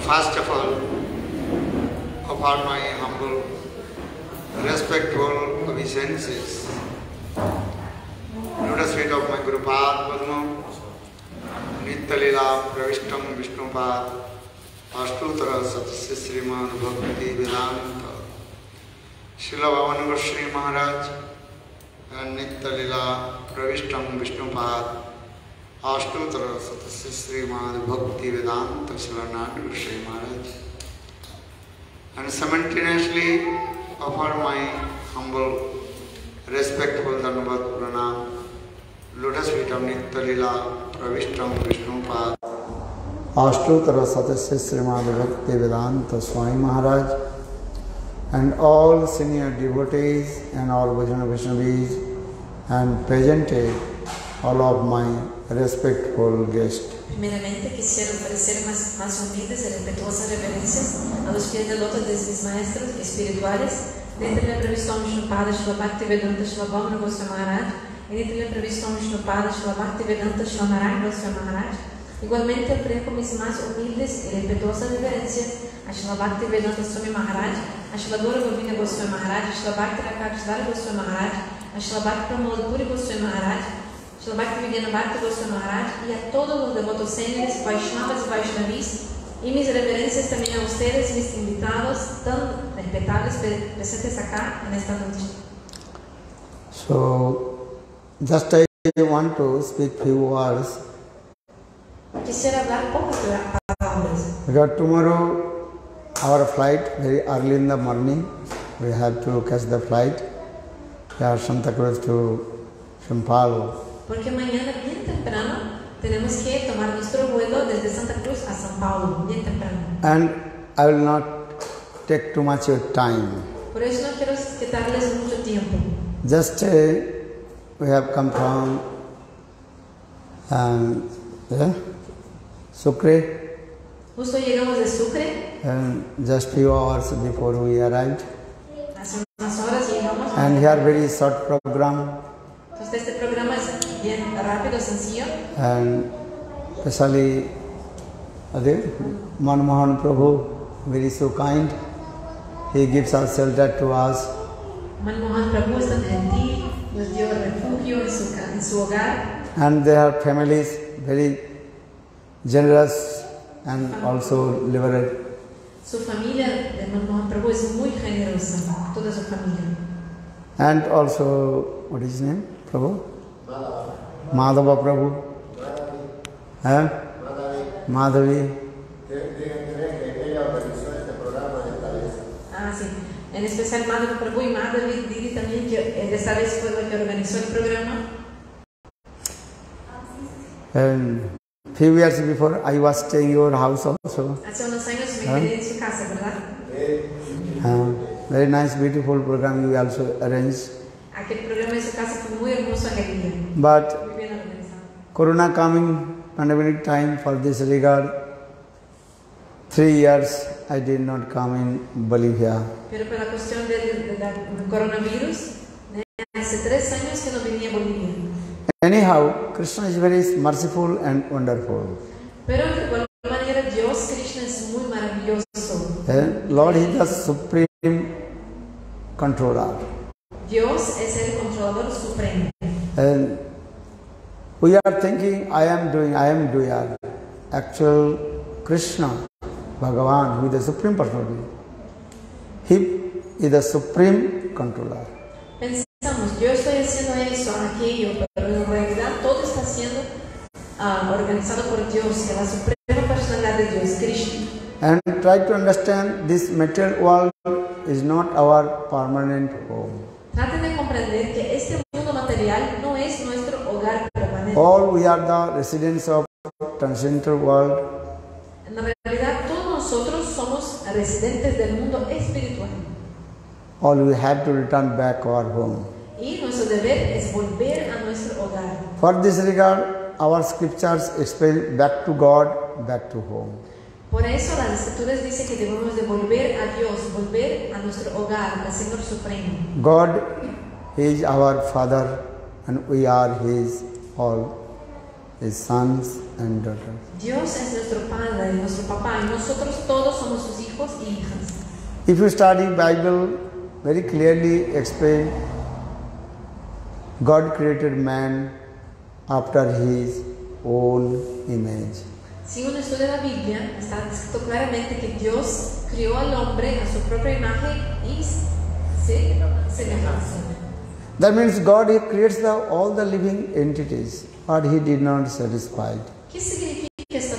first of all, offer my humble, respectful obeisances. Lotus feet of my Guru Pad Padma, Nitya Lila Pravishtam Vishnupad, Ashtutara Satasya Srimad Bhaktivedanta Srila Bhaktivedanta Vana Maharaja, and Nitya Lila Pravishtam Vishnupad, Ashtutara Satasya Srimad Bhaktivedanta Srila Maharaja, and simultaneously offer my humble, respectful Dhanavad Pranam, Lotus feet of Nitya Lila Pravishtam Vishnupad, Ashtutara Satasya Srimad Bhaktivedanta Swami Maharaj, and all senior devotees and all Vajrana Vaishnavis, and presented all of my respectful guests. Primeiramente, quisiera ofrecer más humildes y respetuosas reverencias a los pies del loto de mis maestros espirituales. Nitya Pravistam Vishnupada Srila Bhaktivedanta Vana Maharaja e Nitya Pravistam Vishnupada Srila Bhaktivedanta Maharaja. Igualmente, ofrezco mis más humildes y respetuosas reverencias a Srila Bhaktivedanta Swami Maharaj, a Srila Gaura Govinda Goswami Maharaj, a Srila Bhakti Rakshadara Goswami Maharaj, a Srila Bhakti Pramod Puri Goswami Maharaj, Srila Bhaktivedanta Vana Goswami Maharaj y a todos los devotos seniores, Vaishnavas y Vaishnavis, y mis reverencias también a ustedes, mis invitados tan respetables presentes acá en esta noche. So, just I want to speak few words. Quisiera hablar pocas palabras. Because tomorrow our flight very early in the morning, we have to catch the flight. We are Santa Cruz to São Paulo. Porque mañana bien temprano tenemos que tomar nuestro vuelo desde Santa Cruz a São Paulo, bien temprano. And I will not take too much of time. Por eso no quiero quitarles mucho tiempo. Just we have come from Sucre. Justo llegamos de Sucre. And just few hours before we arrived. Hace unas horas llegamos. And here very short program. Entonces este programa es bien rápido, sencillo. And especially Manmohan Prabhu, very so kind. He gives us shelter to us. Manmohan Prabhu es tan gentil, nos dio refugio en su hogar. And their families very generous and also liberal. Su familia de Manmohan Prabhu es muy generosa, toda su familia. And also, what is his name? Prabhu? Madhava Prabhu. Madhavi. Ah, sí. En especial Madhava Prabhu y Madhavi Didi también, que esta vez fue la que organizó el programa. And few years before, I was staying in your house also. Hace unos años me quedé en su casa, ¿verdad? Very nice, beautiful program you also arranged. Aquel programa en su casa fue muy hermoso aquel día. But Muy bien organizado. Corona coming, pandemic time, for this regard, 3 years I did not come in Bolivia. Pero por la cuestión del coronavirus, hace 3 años que no venía a Bolivia. Anyhow, Krishna is very merciful and wonderful. Pero de igual manera Dios, Krishna es muy maravilloso. And Lord is the supreme controller. Dios es el controlador supremo. And we are thinking, I am doer. Actual Krishna, Bhagavan, who is the supreme personality, he is the supreme controller. Pensamos, yo estoy haciendo eso, aquello, pero en realidad todo está siendo organizado por Dios, la suprema personalidad de Dios, Krishna. And try to understand this material world is not our permanent home. Traten de comprender que este mundo material no es nuestro hogar permanente. All we are the residents of transcendental world. En la realidad, todos nosotros somos residentes del mundo espiritual. All we have to return back our home. Y nuestro deber es volver a nuestro hogar. For this regard, our scriptures explain back to God, back to home. Por eso las escrituras dicen que debemos de volver a Dios, volver a nuestro hogar, al Señor Supremo. God is our Father and we are His all his sons and daughters. Dios es nuestro Padre, nuestro papá, y nosotros todos somos sus hijos y hijas. If you study Bible, very clearly explain, God created man after his own image. Si uno estudia la Biblia, está escrito claramente que Dios crió al hombre a su propia imagen y semejanza. That means God he creates all the living entities, but he did not satisfied. ¿Qué significa esta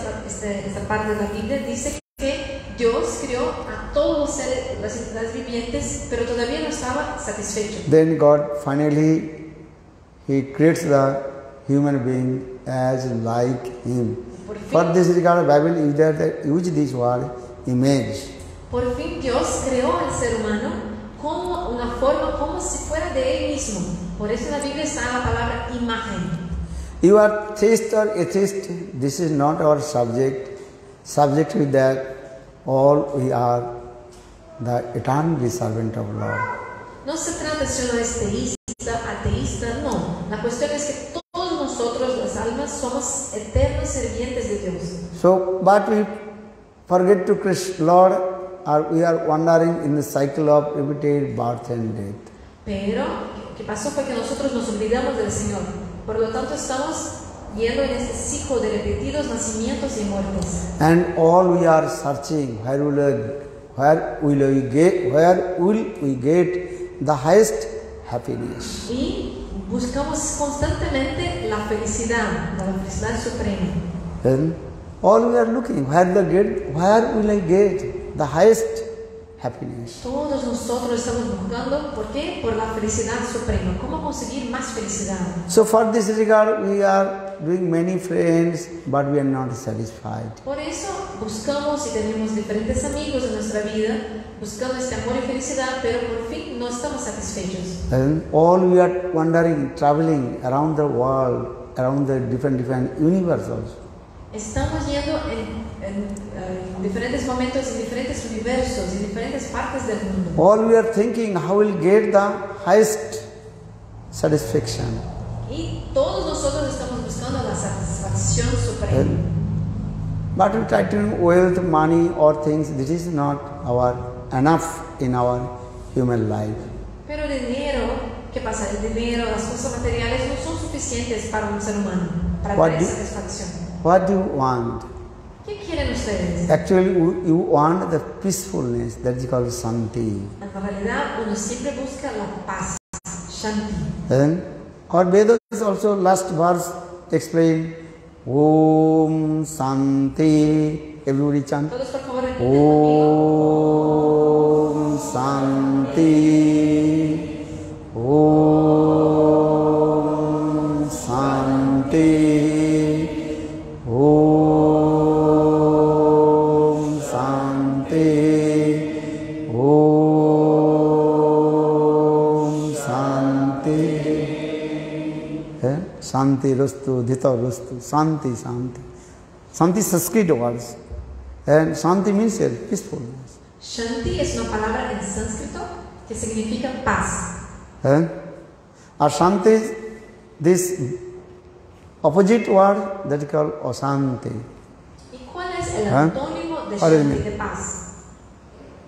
parte de la Biblia? Dice que Dios creó a todos los seres, las entidades vivientes, pero todavía no estaba satisfecho. Then God finally he creates the human being as like him. For this regard, Bible use this word image. Por fin Dios creó al ser humano como una forma, como si fuera de él mismo. Por eso en la Biblia está la palabra imagen. You are theist or atheist, this is not our subject. Subject with that, all we are the eternal servant of Lord. No se trata si uno es teísta, ateísta, no. La cuestión es que todos nosotros, las almas, somos eternos sirvientes de Dios. So, but we forget to Krishna, Lord, or we are wandering in the cycle of repeated birth and death. Pero, ¿qué pasó? Fue que nosotros nos olvidamos del Señor. Por lo tanto, estamos yendo en este ciclo de repetidos nacimientos y muertes. And all we are searching, where will we get the highest happiness? Y buscamos constantemente la felicidad suprema. Then all we are looking, where will I get the highest happiness? Todos nosotros estamos buscando, ¿por qué? Por la felicidad suprema. ¿Cómo conseguir más felicidad? So for this regard, we are doing many friends, but we are not satisfied. Por eso buscamos y tenemos diferentes amigos en nuestra vida, buscando este amor y felicidad, pero por fin no estamos satisfechos. And all we are wandering, traveling around the world, around the different universes. Estamos yendo en diferentes momentos, en diferentes universos, en diferentes partes del mundo. All we are thinking, how will get the highest satisfaction. Y todos nosotros estamos buscando la satisfacción suprema. But we try to wealth, money or things, this is not enough in our human life. Pero el dinero, ¿qué pasa? El dinero, las cosas materiales no son suficientes para un ser humano, para tener satisfacción. What do you want? ¿Qué quieren ustedes? Actually, you want the peacefulness, that is called Santi. En realidad, uno siempre busca la paz, Shanti. Then, our Vedas also last verse explain Om Santi. Everybody chant. Todos por favor repiten conmigo. Om Santi. Om Santi. Om Santi. Om Santi. Santi Rustu, Dhita Rustu, Santi, Santi. Santi is Sanskrit words. And Santi means peacefulness. Shanti es una palabra en sánscrito que significa paz. Or Shanti, this opposite word that is called Asanti. ¿Y cuál es el antónimo de Shanti, de paz?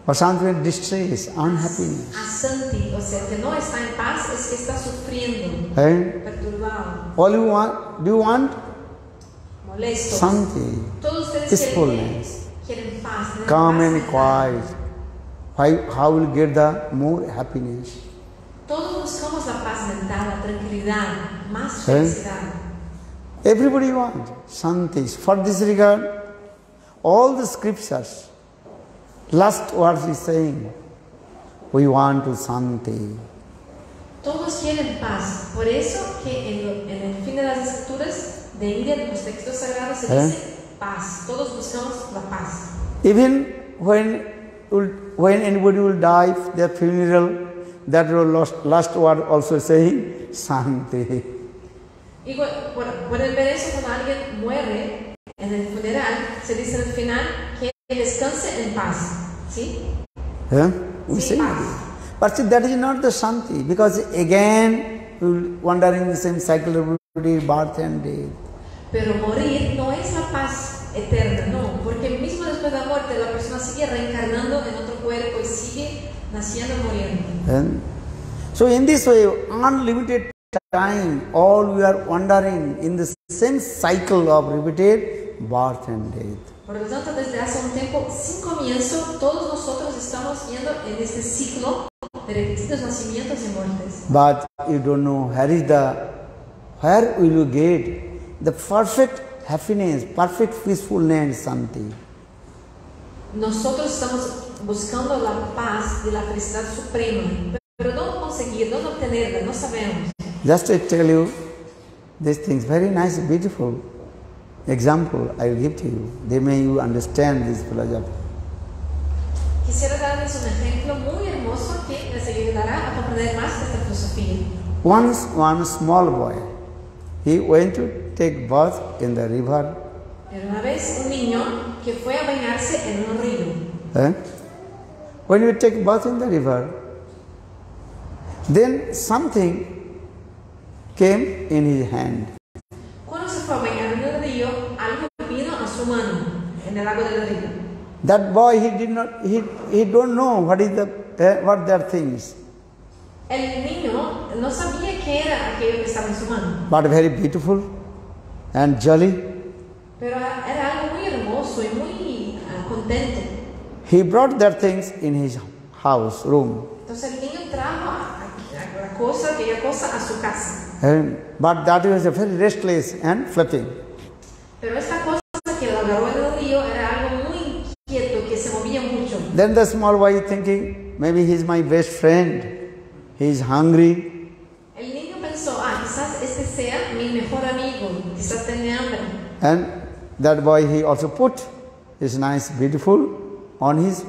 Asanti means distress, unhappiness. Asanti, o sea, que no está en paz, es que está sufriendo, perturbado. All you want, do you want? Molesto. Santi, Todos ustedes peacefulness, quieren paz, calm paz and quiet. How will get the more happiness? Todos buscamos la paz mental, la tranquilidad, más felicidad. Everybody wants Santi. For this regard, all the scriptures, last words is saying, we want to Santi. Todos quieren paz. Por eso que en el fin de las escrituras de India, en los textos sagrados, se dice paz. Todos buscamos la paz. Even when anybody will die, their funeral, that last word also saying Santi. Y pueden ver eso cuando alguien muere en el funeral, se dice al final que descanse en paz. ¿Sí? We say paz. But see, that is not the Santi, because again we will wander in the same cycle of birth and death. Pero morir no es la paz eterna, no, porque mismo después de la muerte la persona sigue reencarnando en otro cuerpo y sigue naciendo y muriendo. And so in this way, unlimited time, all we are wandering in the same cycle of repeated birth and death. Por lo tanto, desde hace un tiempo sin comienzo, todos nosotros estamos yendo en este ciclo de repetidos nacimientos y muertes. But you don't know where will you get the perfect happiness, perfect peacefulness, Santi. Nosotros estamos buscando la paz y la felicidad suprema, pero no conseguir, no obtenerla, no sabemos. Just to tell you these things, very nice, beautiful example I will give to you. They may you understand this philosophy. Quisiera darles un ejemplo muy hermoso que les ayudará a comprender más esta filosofía. Once one small boy, he went to take bath in the river. Era una vez un niño que fue a bañarse en un río. When you take bath in the river, then something came in his hand. Cuando se fue a bañar en el río, algo vino a su mano en el agua del río. That boy, he don't know what their things. El niño no sabía qué era aquello que estaba en su mano. But very beautiful and jolly. Pero era algo muy hermoso y muy contento. He brought their things in his house, room. Entonces el niño trajo aquella cosa a su casa. But that was a very restless and flapping. Pero esta cosa que lo agarró en el río era algo muy inquieto, que se movía mucho. Then the small boy thinking, maybe he's my best friend. He's hungry. El niño pensó, quizás este sea mi mejor amigo, quizás tiene hambre. And that boy, he also put his nice, beautiful on his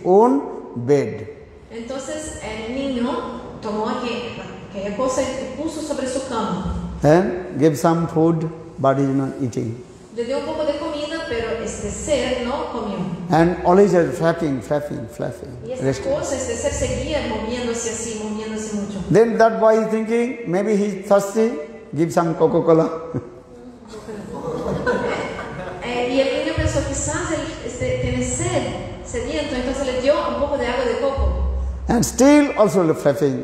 own bed. Entonces el niño tomó aquella cosa y puso sobre su cama. And gave some food, but he's not eating. Le dio un poco de comida, pero este ser no comió. And always flapping. Y esta cosa, este ser seguía moviéndose mucho. Then that boy is thinking, maybe he's thirsty, give some Coca-Cola. Y el niño pensó, quizás él tiene sed, sediento, entonces le dio un poco de agua de coco. And still also flapping,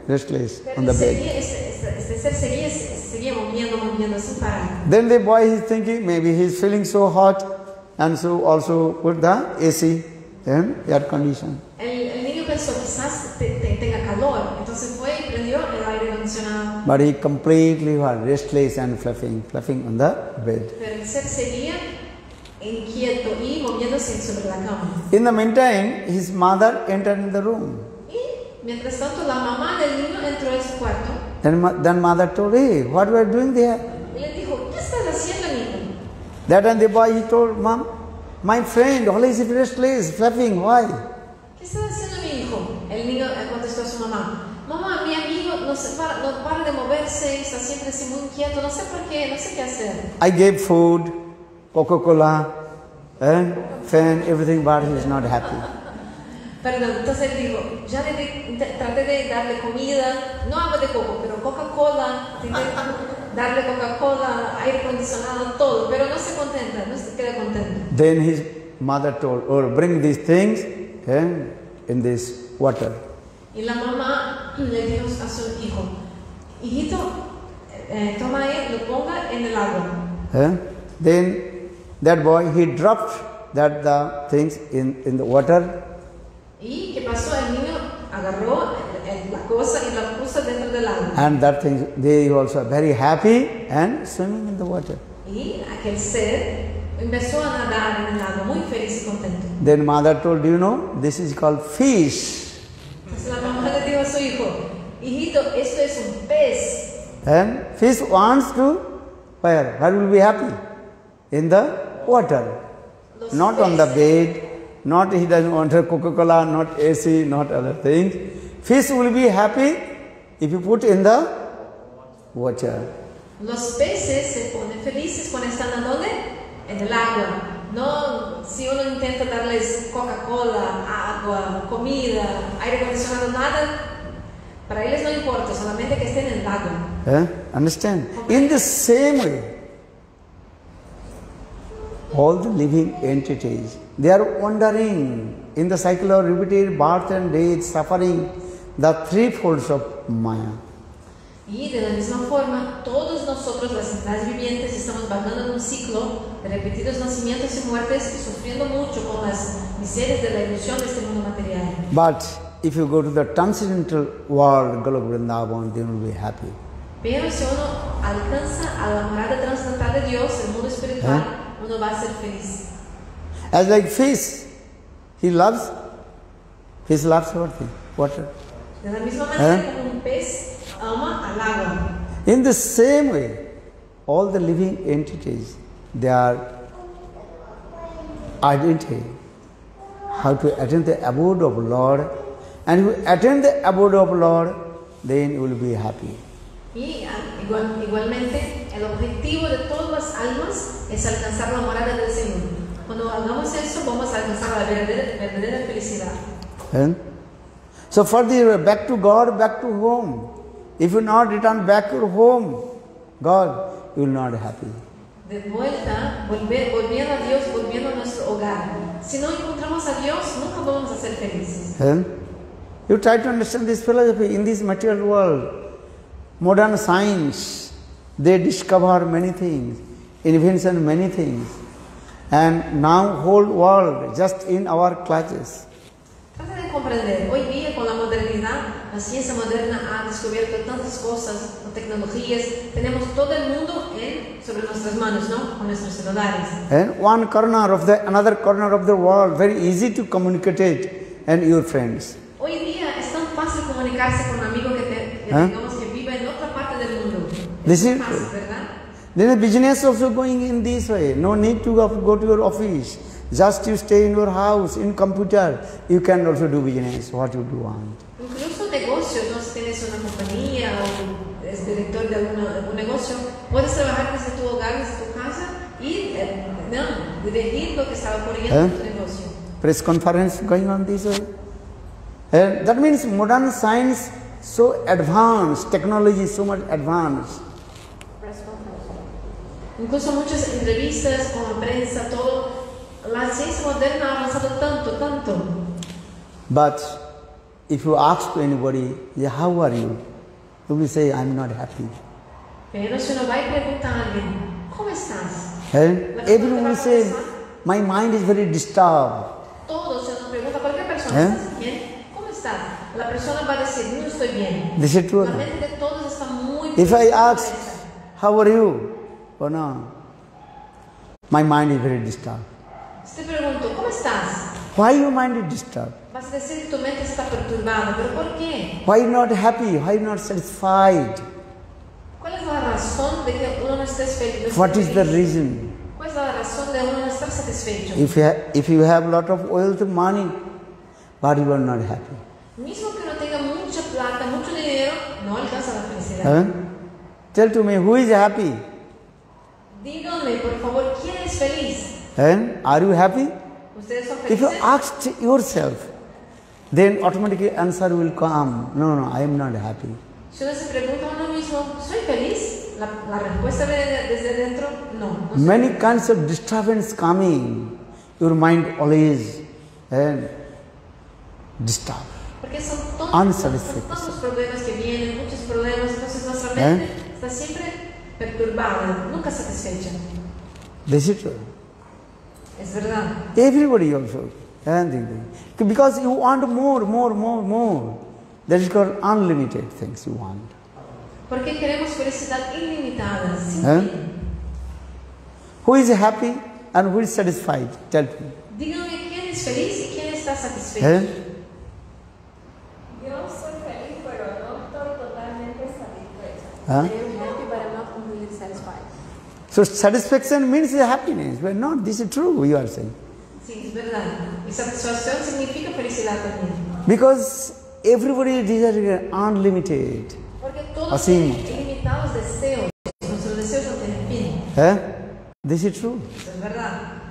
restless on the bed. Este ser seguía moviendo sin parar. Then the boy is thinking, maybe he's feeling so hot, and so also put the AC and air condition. El niño pensó, quizás tenga calor, entonces fue y prendió el aire acondicionado. But he completely was restless and flapping on the bed. Pero el ser seguía inquieto y moviéndose sobre la cama. In the meantime, his mother entered in the room. Y mientras tanto, la mamá del niño entró en su cuarto. Then mother told, hey, what were you doing there? Y le dijo, ¿qué estás haciendo, niño? That time the boy, he told, Mom, my friend always is restless, flapping, why? ¿Qué estás haciendo, mi hijo? El niño contestó a su mamá, mamá, mi amigo no para de moverse, está siempre así muy inquieto, no sé por qué, no sé qué hacer. I gave food, Coca-Cola, fan, everything, but he is not happy. Perdón, entonces él dijo, ya traté de darle comida, no agua de coco, pero Coca-Cola, darle Coca-Cola, aire acondicionado, todo, pero no se contenta, no se queda contento. Then his mother told, bring these things in this water. Y la mamá le dijo a su hijo, hijito, toma él, lo ponga en el agua. Then that boy, he dropped the things in the water. ¿Y qué pasó? El niño agarró la cosa y la puso dentro del agua. And that thing, they also very happy and swimming in the water. Y aquel ser empezó a nadar en el agua, muy feliz y contento. Then mother told, you know, this is called fish. Entonces la mamá le dijo a su hijo, hijito, esto es un pez. And fish wants to, where will be happy? In the water. Los Not peces, on the bed. Not he doesn't want a Coca-Cola, not AC, not other things. Fish will be happy if you put in the water. Los peces se ponen felices cuando están ¿dónde? En el agua. No, si uno intenta darles Coca-Cola, agua, comida, aire acondicionado, nada, Para ellos no importa, solamente que estén en el lago. Understand? In the same way, all the living entities, they are wandering in the cycle of repeated birth and death, suffering the three folds of Maya. Y de la misma forma, todos nosotros, las entidades vivientes, estamos vagando en un ciclo de repetidos nacimientos y muertes y sufriendo mucho con las miserias de la ilusión de este mundo material. But if you go to the transcendental world, Golok Vrindavan, then you will be happy. Pero si uno alcanza a la morada trascendental de Dios, el mundo espiritual, uno va a ser feliz. As like fish, fish loves everything, water. De la misma manera como un pez ama al agua. In the same way, all the living entities, they are identified how to attain the abode of Lord, and if you attain the abode of Lord, then you will be happy. Y igualmente, el objetivo de todas las almas es alcanzar la morada del Señor. Cuando hagamos eso, vamos a alcanzar la verdadera felicidad. So further, back to God, back to home. If you not return back to home, God, you will not be happy. De vuelta, volviendo a Dios, volviendo a nuestro hogar. Si no encontramos a Dios, nunca vamos a ser felices. You try to understand this philosophy in this material world. Modern science, they discover many things, invention many things, and now whole world just in our clutches. Trata de comprender, hoy día con la modernidad, la ciencia moderna ha descubierto tantas cosas, tecnologías, tenemos todo el mundo sobre nuestras manos, ¿no? Con nuestros celulares. And another corner of the world, very easy to communicate, and your friends. Hoy día es tan fácil comunicarse con un amigo que digamos que vive en otra parte del mundo. This is fácil, ¿verdad? Then the business also going in this way. No need to go to your office. Just you stay in your house, in computer. You can also do business, what you do want. Incluso negocios, ¿no? Si tienes una compañía o eres director de algún negocio, puedes trabajar desde tu hogar, desde tu casa y dirigir lo que está ocurriendo en tu negocio. Press conference going on this way. That means modern science so advanced, technology so much advanced. Incluso muchas entrevistas con la prensa, todo. La ciencia moderna ha avanzado tanto. But if you ask to anybody, how are you? You will say, I'm not happy. Pero si uno va y pregunta a alguien, ¿cómo estás? Everyone will say, my mind is very disturbed. Todos, si uno pregunta a cualquier persona, ¿estás bien? ¿Cómo estás? La persona va a decir, no estoy bien. This is true. La mente de todos está muy If I ask, how are you? Oh no, my mind is very disturbed. Si te pregunto, ¿cómo estás? Why your mind is disturbed? Vas a decir que tu mente está perturbada, ¿pero por qué? Why not happy? Why not satisfied? ¿Cuál es la razón de que uno no esté feliz? What is the reason? ¿Cuál es la razón de uno no estar satisfecho? If you have a lot of wealth, money, but you are not happy. Mismo que uno tenga mucha plata, mucho dinero, no alcanza la felicidad. Tell to me, who is happy? Díganme, por favor, ¿quién es feliz? Are you happy? ¿Ustedes son If you felices? ask yourself, then automatically answer will come. No, I am not happy. Si uno se pregunta a uno mismo, ¿soy feliz? La respuesta desde dentro, no. Many kinds of disturbance coming. Your mind always disturbed. Porque son todos los problemas que vienen, muchos problemas, entonces nuestra mente está siempre perturbada, nunca satisfecha. This is true. Es verdad. Everybody also. Because you want more. That is called unlimited things you want. Porque queremos felicidad ilimitada, sin fin. Who is happy and who is satisfied? Tell me. Dígame quién es feliz y quién está satisfecho. Yo soy feliz, pero no estoy totalmente satisfecha. I am happy, but I'm not completely satisfied. So satisfaction means happiness. But not, this is true, you are saying. Sí, es verdad. Y satisfacción significa felicidad también. Because everybody desires unlimited. Porque todos tienen ilimitados deseos. Nuestros deseos no tienen fin. This is true. Es verdad.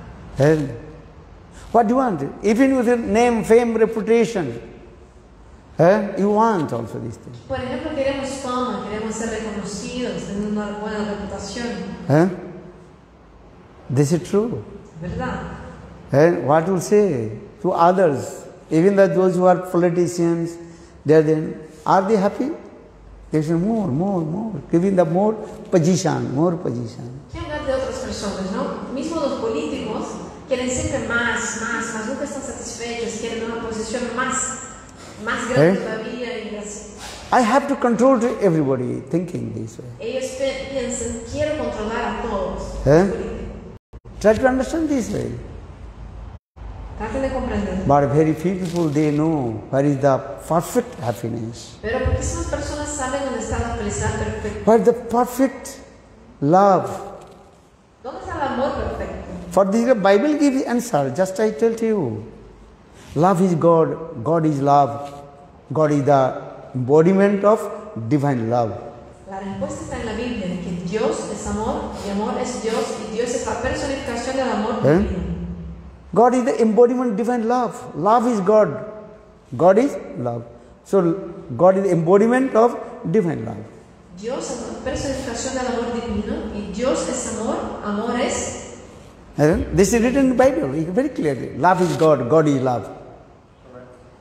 What do you want? Even with your name, fame, reputation. You want also these things. Por ejemplo, queremos fama, queremos ser reconocidos, tener una buena reputación. This is true. ¿Verdad? What will say to others, even those who are politicians, are they happy? They say more, giving the more position. ¿Qué hablar de otras personas, no? Mismo los políticos quieren siempre más, nunca están satisfechos, quieren una posición más grande todavía y así. I have to control to everybody thinking this way. Ellos piensan, quiero controlar a todos. Try to understand this way. Traten de comprender. But very few people, they know where is the perfect happiness. Pero poquísimas personas saben dónde está la felicidad perfecta. Where is the perfect love? ¿Dónde está el amor perfecto? For this, the Bible gives answer. Just I tell to you. Love is God. God is love. God is the embodiment of divine love. La respuesta está en la Biblia, que Dios es amor y amor es Dios y Dios es la personificación del amor divino. God is the embodiment of divine love. Love is God. God is love. So God is the embodiment of divine love. Dios es la personificación del amor divino y Dios es amor, amor es. This is written in the Bible very clearly. Love is God. God is love.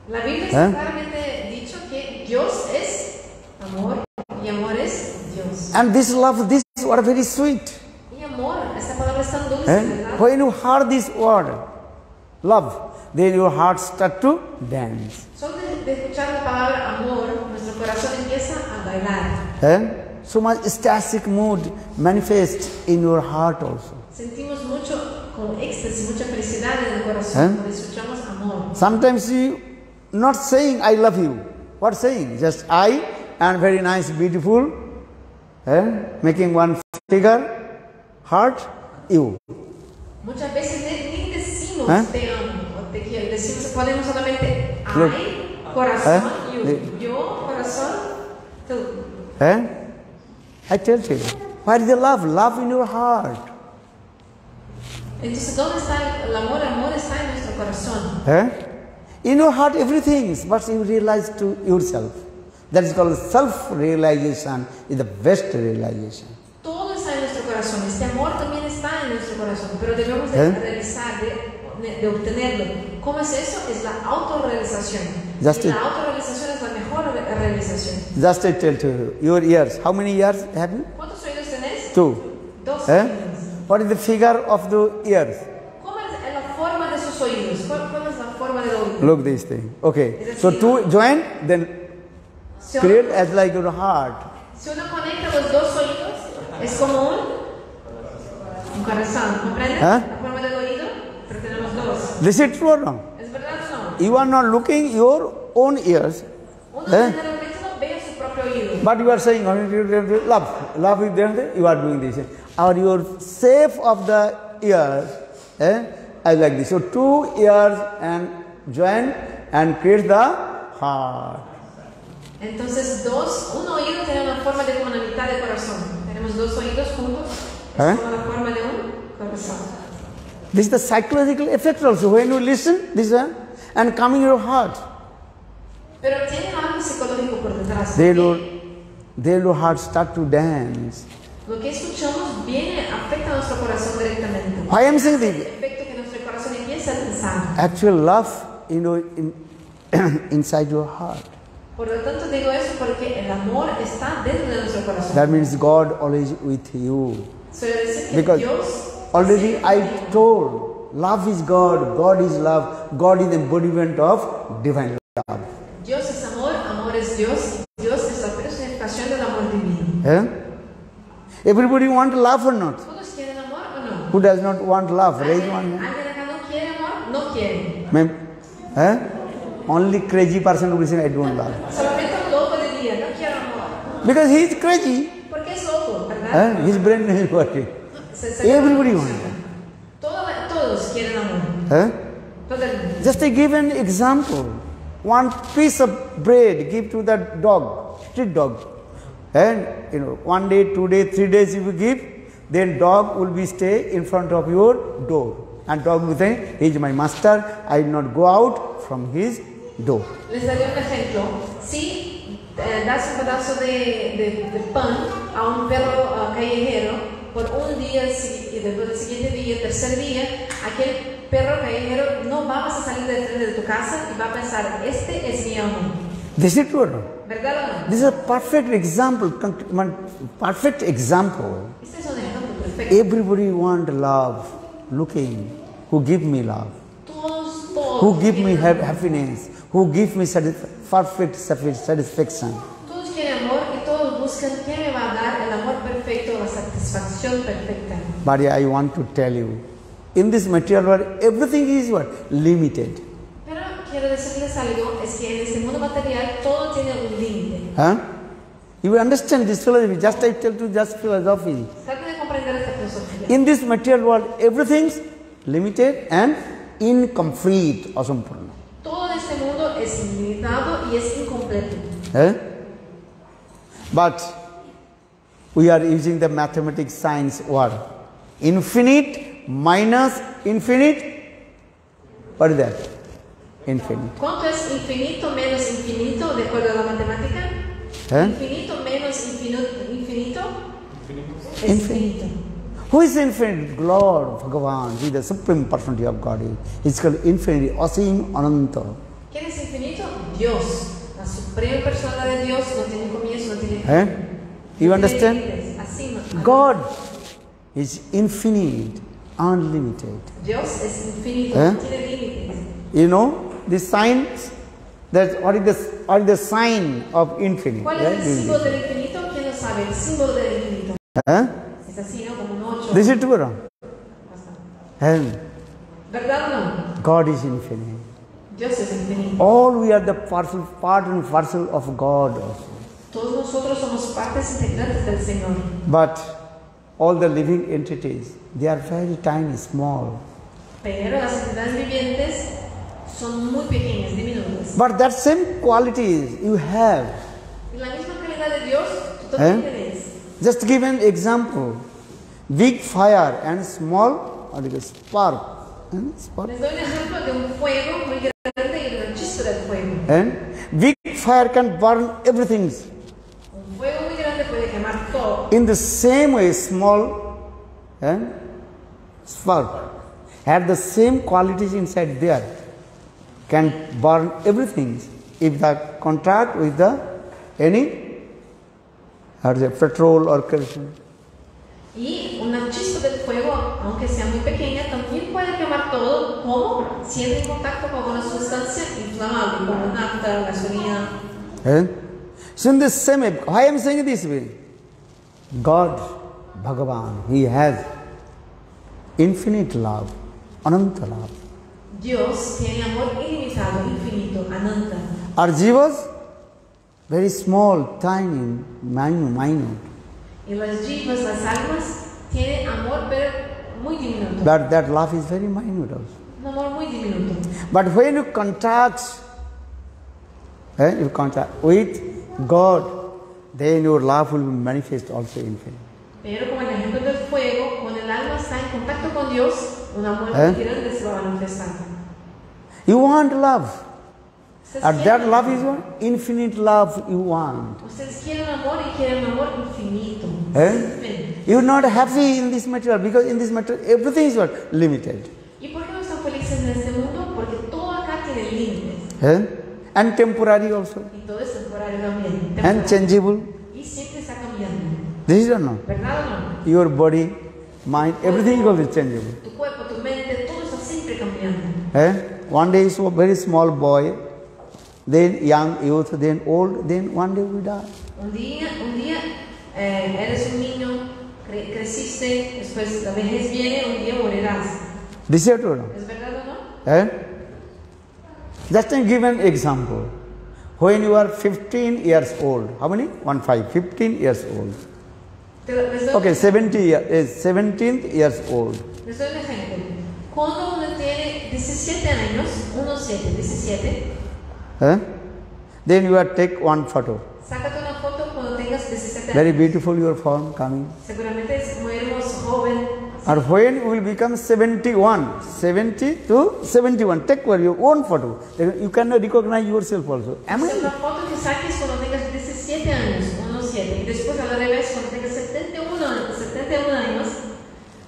La Biblia está claramente dicho que Dios es amor y amor es Dios. And this love, this word very sweet. Y amor, esta palabra es tan dulce, ¿verdad? When you hear this word, love, then your heart start to dance. Solo de escuchar la palabra amor, nuestro corazón empieza a bailar. So much ecstatic mood manifests in your heart also. Sentimos mucho como éxtasis, mucha felicidad en el corazón cuando escuchamos amor. Sometimes you not saying I love you. What saying? Just I and very nice, beautiful, making one figure, heart, you. Muchas veces ni decimos te amo o te quiero. Decimos, ponemos solamente I, corazón, yo, corazón, tú. I tell you, where is the love? Love in your heart. Entonces, ¿dónde está el amor? El amor está en nuestro corazón. In your heart, everything, but you realize to yourself. That is called self-realization, is the best realization. Todo está en nuestro corazón. Este amor también está en nuestro corazón, pero debemos de realizar, de obtenerlo. ¿Cómo es eso? Es la autorrealización. La autorrealización es la mejor realización. Just I tell to you, your ears. How many ears have you? ¿Cuántos oídos tenés? 2. 2 oídos. What is the figure of the ears? ¿Cómo es la forma de sus oídos? ¿Cuál es la forma del oído? Look this thing. Okay. So two join, then create as like your heart. Si uno conecta los dos oídos, es como un corazón. ¿Comprendes? La forma del oído, pero tenemos dos. This is true or no? ¿Es verdad o no? You are not looking your own ears. Uno generalmente no ve su propio oído. But you are saying, love is there, you are doing this. Or your shape of the ears, I like this. So 2 ears and join and create the heart. Entonces un oído tiene una forma de como una mitad de corazón. Tenemos 2 oídos juntos, es como la forma de un corazón. This is the psychological effect also. When you listen, this and coming your heart. Pero tiene algo psicológico por detrás. Then your heart start to dance. Lo que escuchamos afecta a nuestro corazón directamente. Why I am saying this? Efecto que nuestro corazón empieza a pensar. Actual love, inside your heart. Por lo tanto digo eso porque el amor está dentro de nuestro corazón. That means God always with you. Because Dios already I told, love is God, God is love, God is the embodiment of divine love. Dios es amor, amor es Dios, Dios es la personificación del amor divino. Everybody want love or not? ¿Todos quieren amor o no? Who does not want love? Raise one hand. ¿Alguien acá no quiere amor? No quiere. Only crazy person will say, I don't love. Solamente un loco diría, no quiero amor. Because he is crazy. Porque es loco, ¿verdad? His brain is working. Everybody wants. Todos quieren amor. Just to give an example. One piece of bread give to that dog, street dog. And 1 day, 2 days, 3 days if you give, then dog will be stay in front of your door. And dog will say, he is my master, I will not go out from his do. Les daré un ejemplo. Si das un pedazo de pan a un perro callejero por un día y después del siguiente día, el tercer día, aquel perro callejero no va a salir de frente de tu casa y va a pensar, este es mi amo. This is true. ¿Verdad o no? This is a perfect example. Perfect example. Este es un ejemplo perfecto. Everybody want love. Looking, who give me love, Todos who give me quieren- happiness, who give me perfect satisfaction. Todos quieren amor y todos buscan quién me va a dar el amor perfecto, la satisfacción perfecta. But I want to tell you, in this material world, everything is what? Limited. Pero quiero decirles algo, es que en este mundo material todo tiene un límite. Huh? You understand this philosophy, just I tell you just philosophy. Traten de comprender esta filosofía. In this material world, everything's limited and incomplete. Asampurna. Todo en este mundo es limitado y es incompleto. But we are using the mathematics science word. Infinite minus infinite. What is that? Infinite. ¿Cuánto es infinito menos infinito de acuerdo a la matemática? Infinito menos infinito es infinito. Who is infinite? Lord Bhagavan, He is the supreme personality of God. He is called infinity, Asim Ananta. ¿Quién es infinito? Dios. La suprema persona de Dios no tiene comienzo, no tiene fin. You No tiene understand? límites. Así no- God is infinite, unlimited. Dios es infinito, ¿Eh? no tiene límites. You know the signs. That what is the sign of infinite? ¿Cuál es el símbolo del infinito? ¿Quién lo sabe? El símbolo del infinito. Es así, ¿no? Como un 8. This is true. ¿Verdad o no? God is infinite. Dios es infinito. All we are the part and parcel of God also. Todos nosotros somos partes integrantes del Señor. But all the living entities, they are very tiny, small. Pero las entidades vivientes son muy pequeñas, diminutas. But that same qualities you have. Y la misma calidad de Dios, tú también tienes. Just to give an example. Big fire and small spark. Spark. Les doy un ejemplo de un fuego muy grande y de una chispa del fuego. And big fire can burn everything. Un fuego muy grande puede quemar todo. In the same way, small spark have the same qualities inside there. Can burn everything if the contact with the any petrol or kerosene. Y una chispa del fuego, aunque sea muy pequeña, también puede quemar todo, como si entra en contacto con una sustancia inflamable, como nafta, gasolina. So in the same way, why I am saying this way? God, Bhagavan, He has infinite love, Ananta love. Dios tiene amor ilimitado, infinito, ananta. Our jivas, very small, tiny, minute. Y las jivas, las almas, tienen amor, pero muy diminuto. But that love is very minute also. Un amor muy diminuto. But when you contact with God, then your love will manifest also infinite. Pero como el ejemplo del fuego, cuando el alma está en contacto con Dios, un amor muy grande se va a manifestar. You want love. Ustedes And that quieren- love is what? Infinite love you want. Ustedes quieren amor y quieren un amor infinito. You are not happy in this material because in this material everything is what? Limited. ¿Y por qué no están felices en este mundo? Porque todo acá tiene límites. And temporary also. Y todo es temporario también. And Temporal. changeable. Y siempre está cambiando. This is or no? ¿Verdad o no? Your body, mind, everything is changeable. Tu cuerpo, tu mente, todo está siempre cambiando. One day is a very small boy, then young youth, then old, then one day we die. Un día eres un niño, creciste, después la vejez viene, un día morirás. This is true. ¿Es verdad o no? Just to give an example. When you are 15 years old, how many? 15 years old. Les doy, Okay, 17 years old. les doy un ejemplo. Cuando uno tiene 17 años, 17, Then you are take one photo. sácate una foto cuando tengas 17 Very años. beautiful your form coming. Seguramente es muy hermoso, joven, Or when you will become 71, 70 to 71, take your own photo. You cannot recognize yourself also. Am Essa é I? uma foto que saques quando tengas 17 anos, 1 7, y después a la revés cuando tengas 71 años.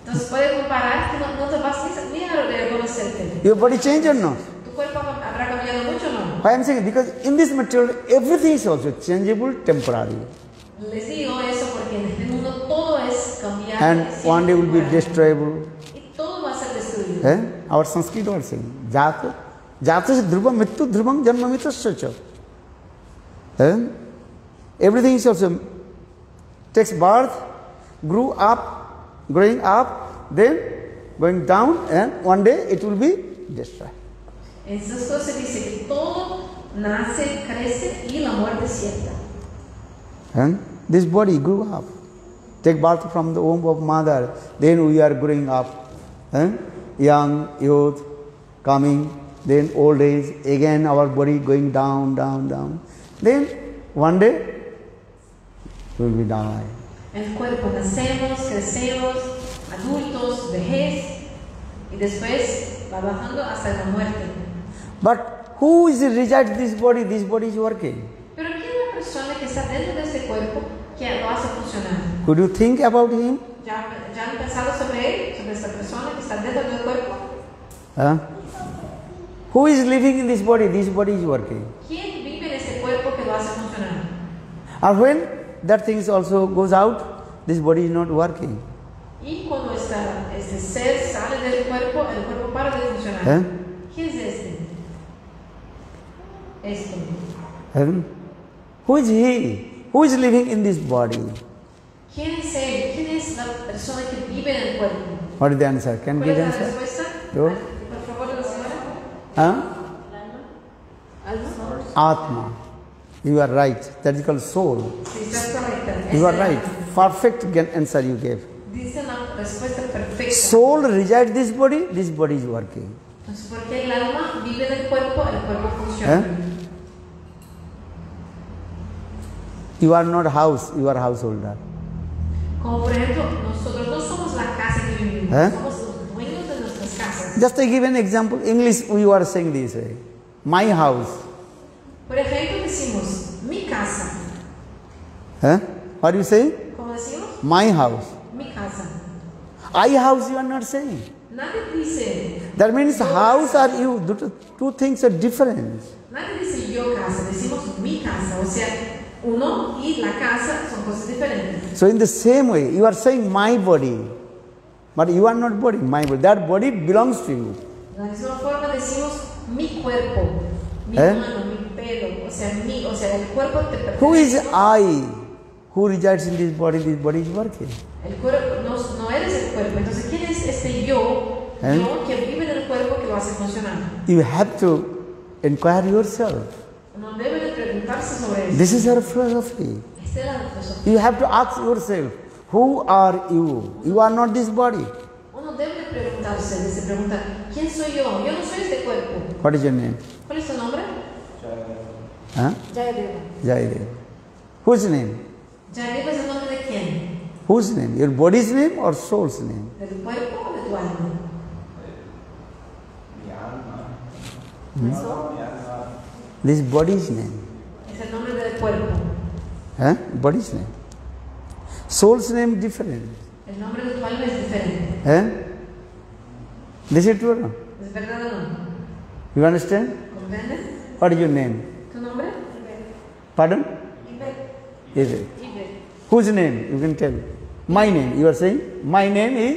Entonces puedes comparar que no te vas ni a reconocerte. Your body change or not? ¿Tu cuerpo habrá cambiado mucho o no? Why I am saying? Because in this material, everything is also changeable, temporary. Les digo eso porque en este mundo todo es cambiable. And one day will be destroyable. Y todo va a ser destruido. Our Sanskrit was saying, Jata dhruvam mittu dhruvam janma mitasya. Everything is also takes birth, growing up, then going down, and one day it will be destroyed. En esas cosas dice que todo nace, crece y la muerte es cierta. And this body grew up. Take birth from the womb of mother, then we are growing up. Young, youth, coming, then old age, again our body going down, down, down. Then one day we will die. El cuerpo nacemos, crecemos, adultos, vejez y después va bajando hasta la muerte. But who is resides this body? This body is working. Pero ¿quién es la persona que está dentro de este cuerpo que lo hace funcionar? Could you think about him? ¿Ya han pensado sobre él, sobre esta persona que está dentro del cuerpo? Who is living in this body? This body is working. ¿Quién vive en este cuerpo que lo hace funcionar? And when that thing also goes out, this body is not working. Y cuando este ser sale del cuerpo, el cuerpo para de funcionar. ¿Quién es este? Who is he? Who is living in this body? ¿Quién es él? ¿Quién es la persona que vive en el cuerpo? What is the answer? Can you ¿Cuál give es the la answer? respuesta? Yo. Por favor, la señora. ¿Alma? Atma. You are right. That is called soul. Sí, está correcta. You are right. Perfect answer you gave. Dice una respuesta perfecta. Soul resides this body is working. Entonces, porque el alma vive en el cuerpo funciona. You are not house, you are householder. Como por ejemplo, nosotros no somos la casa que vivimos, somos los dueños de nuestras casas. Just to give an example, English we are saying this way. My house. Por ejemplo, decimos mi casa. What do you say? ¿Cómo decimos? My house. Mi casa. I house you are not saying. Nadie dice. That means house or you, two things are different. Nadie dice yo casa, decimos mi casa, o sea, uno y la casa son cosas diferentes. So in the same way, you are saying my body, but you are not body, my body. That body belongs to you. De la misma forma decimos mi cuerpo, mi mano, mi pelo, o sea, el cuerpo te pertenece. Who is I? Who resides in this body? This body is working. El cuerpo, no eres el cuerpo. Entonces, ¿quién es este yo? Yo que vive en el cuerpo que lo hace funcionar. You have to inquire yourself. Uno debe de preguntarse sobre eso. This is our philosophy. Esta es la filosofía. You have to ask yourself, who are you? You are not this body. Uno debe de preguntarse, se pregunta, ¿quién soy yo? Yo no soy este cuerpo. What is your name? ¿Cuál es tu nombre? Jayadeva. Jayadeva. Whose name? Jayadeva es el nombre de quién? Whose name? Your body's name or soul's name? ¿De tu cuerpo o de tu alma? This body's name. Es el nombre del cuerpo. Body's name. Soul's name different. El nombre de tu alma es diferente. This is true or no? ¿Es verdad o no? You understand? ¿Comprendes? What is your name? ¿Tu nombre? Pardon? Is it? Whose name? You can tell. My name. You are saying? My name is?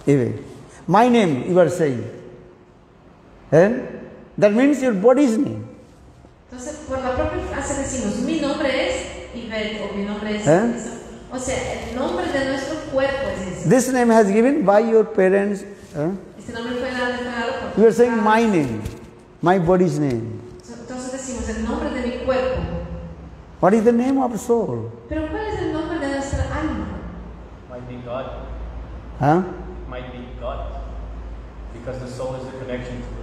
Ibe. My name, you are saying. That means your body's name. Entonces, por la propia frase decimos, mi nombre es Ivette o mi nombre es eso. O sea, el nombre de nuestro cuerpo es ese. This name has given by your parents. Este nombre fue dado por You are saying my name, my body's name. Entonces decimos el nombre de mi cuerpo. What is the name of soul? Pero ¿cuál es el nombre de nuestra alma? Might be God. Might be God. Because the soul is the connection to it.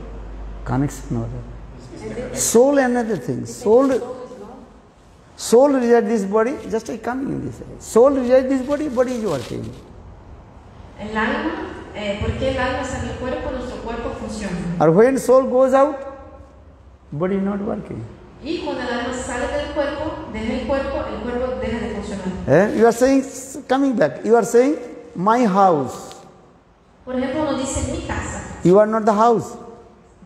Connection or It's the connection. soul another thing. Soul resides this body, just like coming in this way. Soul resides this body, body is working. El alma, ¿por qué el alma está en el cuerpo? Nuestro cuerpo funciona. Or when soul goes out, body is not working. Y cuando el alma sale del cuerpo, deja el cuerpo deja de funcionar. You are saying, coming back, you are saying, my house. Por ejemplo, uno dice mi casa. You are not the house.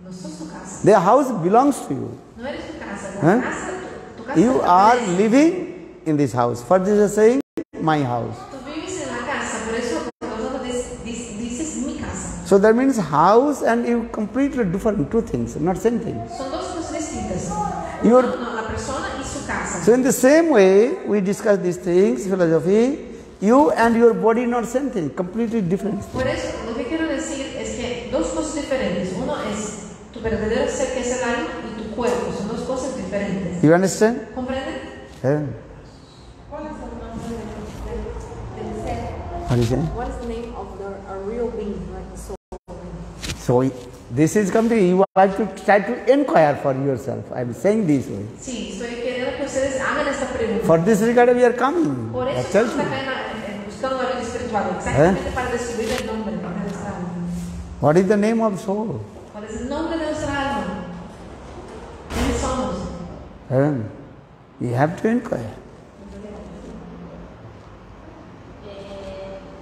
No sos tu casa. The house belongs to you. No eres tu casa. La casa, tu casa You are living in this house. For this you are saying, my house. Tú vives en la casa, por eso nosotros dices mi casa. So that means house and you completely different, two things, not same thing. Son dos cosas distintas. La persona y su casa. So in the same way, we discuss these things, philosophy, you and your body not same thing, completely different. Por eso, lo que quiero decir es que dos cosas diferentes. Uno es tu verdadero ser, que es el alma, y tu cuerpo. Son dos cosas diferentes. You understand? ¿Comprenden? Yeah. ¿Cuál es el nombre del ser? What is it? What is the name of a real being, like the soul? So this is something you have to try to inquire for yourself. I am saying this way. Sí, estoy queriendo que ustedes hagan esta pregunta. For this regard we are coming. Por eso estamos acá buscando la vida espiritual, exactamente para descubrir el nombre de nuestra alma. What is the name of soul? ¿Cuál es el nombre de nuestra alma? ¿Quiénes somos? You have to inquire.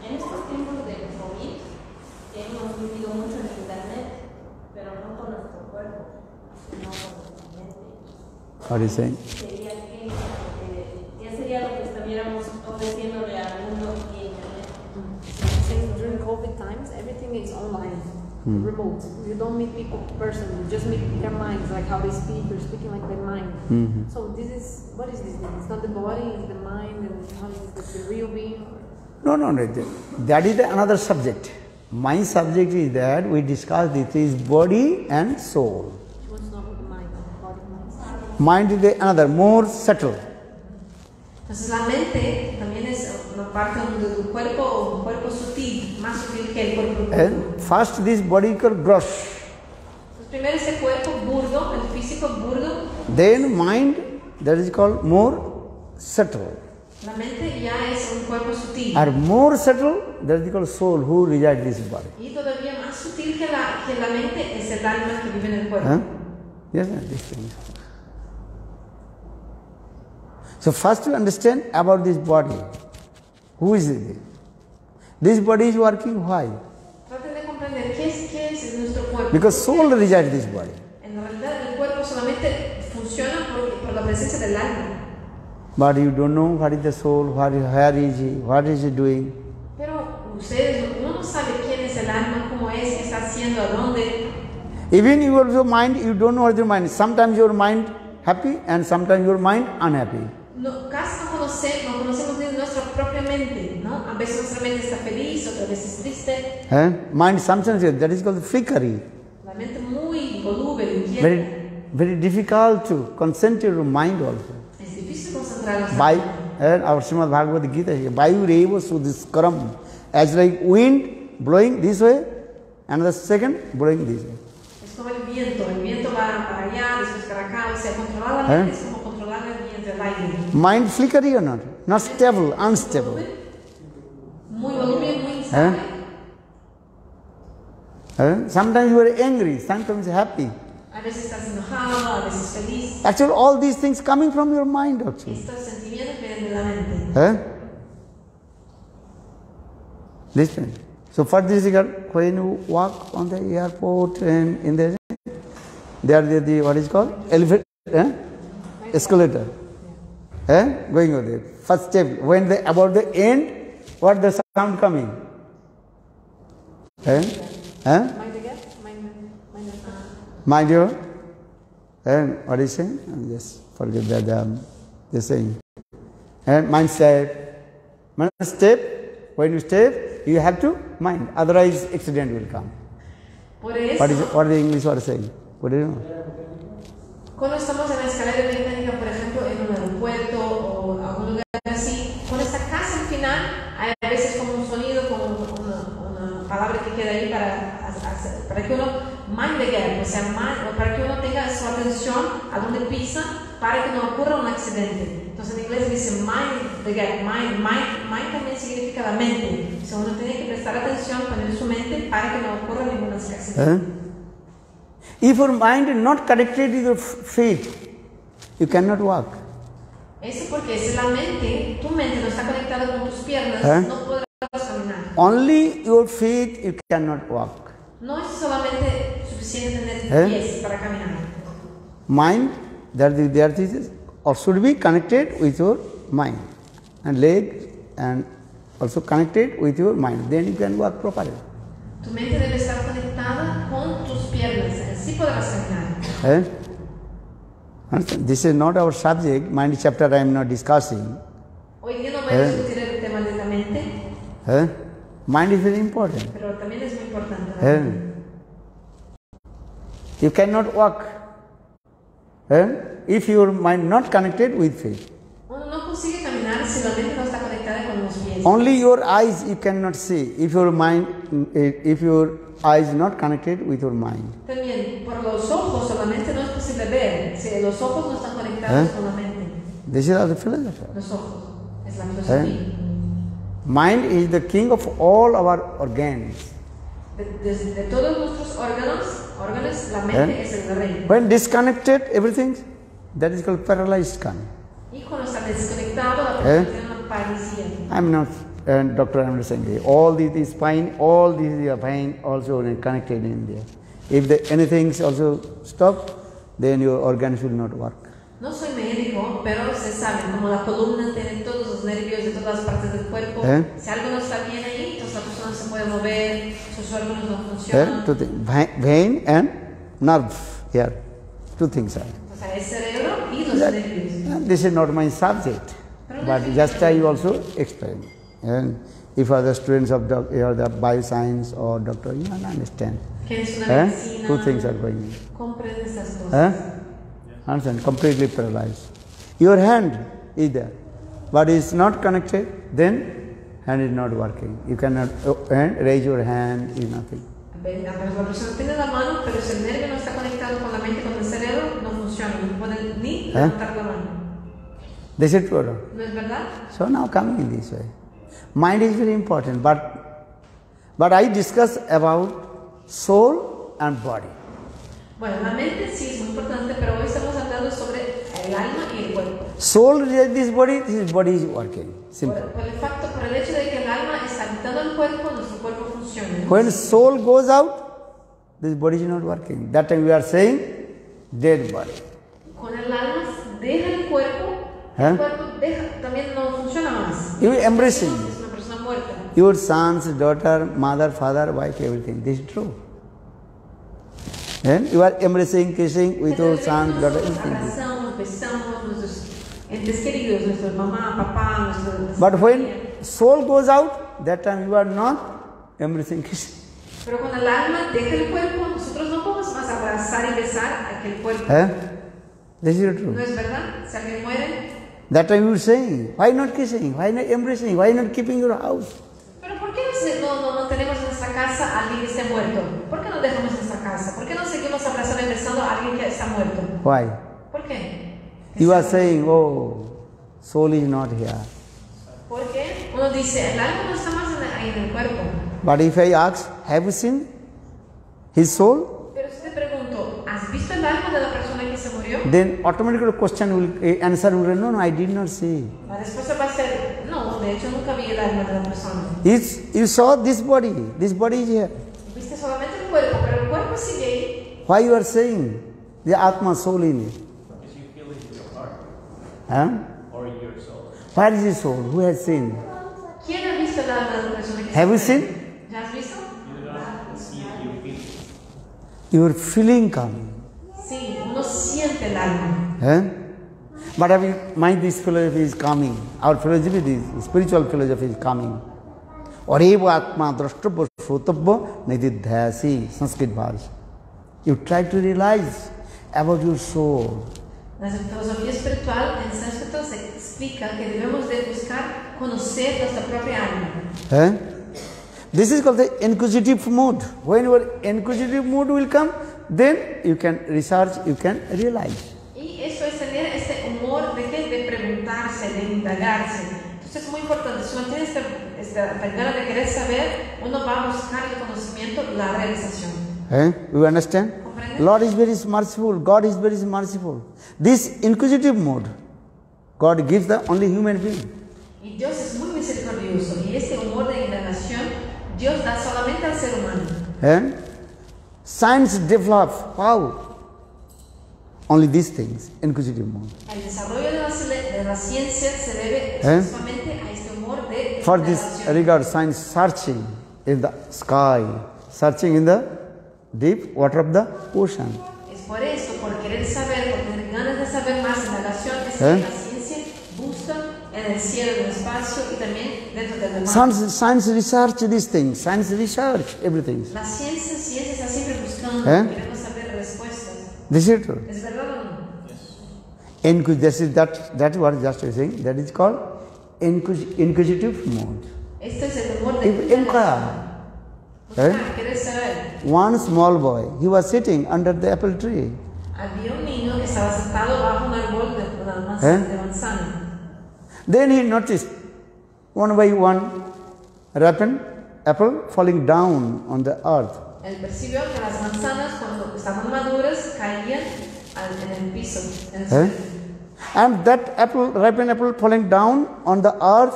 En estos tiempos de COVID hemos vivido mucho en internet, pero no con nuestro cuerpo, sino con nuestra mente. What is saying? Sería que, ¿qué sería lo que estuviéramos ofreciéndole al mundo y internet? During COVID times, everything is online, remote. You don't meet people in person, you just meet their minds, like how they speak, you're speaking like their mind. So this is, what is this thing? It's not the body, it's the mind, and how is this the real being? No. That is another subject. My subject is that we discuss this is body and soul. What's not with the mind, body, mind? Mind is the another, more subtle. Entonces la mente también es una parte de tu cuerpo, un cuerpo sutil, más sutil que el cuerpo. And first this body is called gross. Entonces primero ese cuerpo burdo, el físico burdo. Then mind, that is called more subtle. La mente ya es un cuerpo sutil. Or more subtle, that is called soul, who resides in this body. Y todavía más sutil que la mente es el alma que vive en el cuerpo. Yes, this thing. So first you understand about this body. Who is it? This body is working why? Traten de comprender qué es nuestro cuerpo. Because soul resides in this body. En realidad el cuerpo solamente funciona por la presencia del alma. But you don't know what is the soul, where is he, what is he doing. Pero uno no sabe quién es el alma, cómo es, qué está haciendo, a dónde. Even your mind, you don't know what your mind is. Sometimes your mind happy and sometimes your mind unhappy. No, casi no conocemos de nuestra propia mente, ¿no? A veces nuestra mente está feliz, otras veces triste. Mind sometimes, that is called flickery. La mente muy voluble, inquieta. Very difficult to concentrate your mind also. Es difícil concentrarnos. By our Srimad Bhagavad Gita here, Vayu Reva Sudhiskaram, as like wind blowing this way, and the second blowing this way. Es como el viento va para allá, después para acá, o sea, controlar la mente es como controlar el viento, el aire. Mind flickery or not? Not stable, unstable. Muy volumen, muy instable. Sometimes you are angry, sometimes happy. A veces estás enojado, a veces feliz. Actually, all these things coming from your mind actually. Estos sentimientos vienen de la mente. Listen. So for this regard, when you walk on the airport and in the what is called? Elevator, escalator. Going over there. First step, when about the end, what the sound coming? Mind your, and what is saying? Just forget that they're saying. And mind step. When you step, you have to mind. Otherwise, accident will come. Por eso, What the English are saying? What do you know? cuando estamos en la escalera mecánica, por ejemplo, en un aeropuerto o algún lugar así, cuando está casi al final, hay a veces como un sonido, como una palabra que queda ahí para que uno mind the gap, o sea, para que uno tenga su atención a donde pisa para que no ocurra un accidente. Entonces en inglés dice mind the gap, mind también significa la mente. O sea, uno tiene que prestar atención, poner su mente para que no ocurra ningún accidente. If your mind is not connected with your feet, you cannot walk. Eso porque si la mente, tu mente no está conectada con tus piernas, no podrás caminar. Only your feet you cannot walk. No es solamente suficiente tener pies para caminar. Mind, that is or should be connected with your mind, and legs and also connected with your mind. Then you can walk properly. Tu mente debe estar conectada con tus piernas, así podrás caminar. This is not our subject. Mind chapter I am not discussing. Hoy día no voy a discutir el tema de la mente. Mind is very important. Pero también es muy importante. You cannot walk if your mind not connected with feet. Uno no consigue caminar si la mente no está conectada con los pies. Only your eyes you cannot see if your eyes not connected with your mind. También por los ojos solamente no es posible ver si los ojos no están conectados con la mente. This is the philosophy. Los ojos es la filosofía. Mind is the king of all our organs. De todos nuestros órganos, la mente es el rey. When disconnected, everything, that is called paralyzed kind. Y cuando está desconectado, la persona tiene una paralisia. I'm not doctor. I'm not saying all this spine, all this pain also connected in there. If anything also stop, then your organs will not work. No soy médico, pero se sabe, como la columna tiene todos los nervios de todas las partes del cuerpo, si algo no está bien ahí, entonces la persona no se puede mover, sus órganos no funcionan. Vein and nerve, here, two things are. O sea, el cerebro y los nervios. This is not my subject, but just I also explain. And if other students of the bioscience or doctor, you can understand. Two things are going on. Comprende estas cosas. Understand? Completely paralyzed. Your hand is there, but it's not connected, then hand is not working. You cannot raise your hand, is nothing. La persona tiene la mano, pero si el nervio no está conectado con la mente, con el cerebro, no funciona, no puede ni levantar la mano. This is true. ¿No es verdad? So now coming in this way. Mind is very important, but I discuss about soul and body. Bueno, la mente sí es muy importante, pero hoy estamos hablando sobre el alma y el cuerpo. Soul is this body is working. Simple. Por el hecho de que el alma está habitando el cuerpo, nuestro cuerpo funciona. When soul goes out, this body is not working. That time we are saying dead body. Cuando el alma deja el cuerpo también no funciona más. You are embracing. Es una persona muerta. Your sons, daughter, mother, father, wife, everything. This is true. And you are embracing, kissing with your sons, daughter, everything. But when soul goes out, that time you are not embracing, kissing. Pero cuando el alma deja el cuerpo, nosotros no podemos más abrazar y besar aquel cuerpo. This is true. ¿No es verdad? Si alguien muere. That time you are saying, why not kissing? Why not embracing? Why not keeping your house? Pero ¿por qué no tenemos en nuestra casa a alguien que esté muerto? ¿Por qué no dejamos nuestra casa? ¿Por qué no seguimos abrazando y besando a alguien que está muerto? Why? ¿Por qué? You are saying, oh, soul is not here. ¿Por qué? Uno dice, el alma no está más ahí en el cuerpo. But if I ask, have you seen his soul? Pero si te pregunto, ¿has visto el alma de la persona que se murió? Then automatically the question will answer will be, no, I did not see. La respuesta va a ser, no, de hecho nunca vi el alma de la persona. You saw this body is here. Viste solamente el cuerpo, pero el cuerpo sigue ahí. Why you are saying the Atma soul in it? Because you feel it in your heart. Or in your soul. Where is his soul? Who has seen? ¿Quién ha visto el alma de la persona que Have you se murió? seen? ¿Ya has visto? You don't see it, you feel it. You are feeling coming. Sí, uno siente el alma. But this philosophy is coming. Our philosophy, this spiritual philosophy is coming. Arevo Atma Drashtubha Shrutubha Nididhyasi, Sanskrit verse. You try to realize about your soul. La filosofía espiritual en sánscrito se explica que debemos de buscar conocer nuestra propia alma. This is called the inquisitive mood. When your inquisitive mood will come, then you can research, you can realize. Y eso es tener este humor de preguntarse, de indagarse. Entonces es muy importante. Si uno tiene esta gana de querer saber, uno va a buscar el conocimiento, la realización. You understand? Lord is very merciful. God is very merciful. This inquisitive mood, God gives the only human being. Y Dios es muy misericordioso. Y este humor de indagación, Dios da solamente al ser humano. Science develops how? Only these things, inquisitive mood. El desarrollo de la ciencia se debe exclusivamente a este humor de For this regard, science searching in the sky, searching in the deep water of the ocean. Es por esto, por querer saber, por tener ganas de saber más, indagación, es que la ciencia busca en el cielo, en el espacio y también dentro del mar. Science research these things, science research everything. La ciencia está siempre buscando, queremos saber respuestas. This is true. ¿Es verdad o no? That's what just saying. That is called inquisitive mode. Este es el humor de indagación. Querer saber. One small boy, he was sitting under the apple tree. Había un niño que estaba sentado bajo un árbol de manzana. Then he noticed one by one ripened apple falling down on the earth. Él percibió que las manzanas cuando estaban maduras caían en el piso, en el suelo. And that ripened apple falling down on the earth,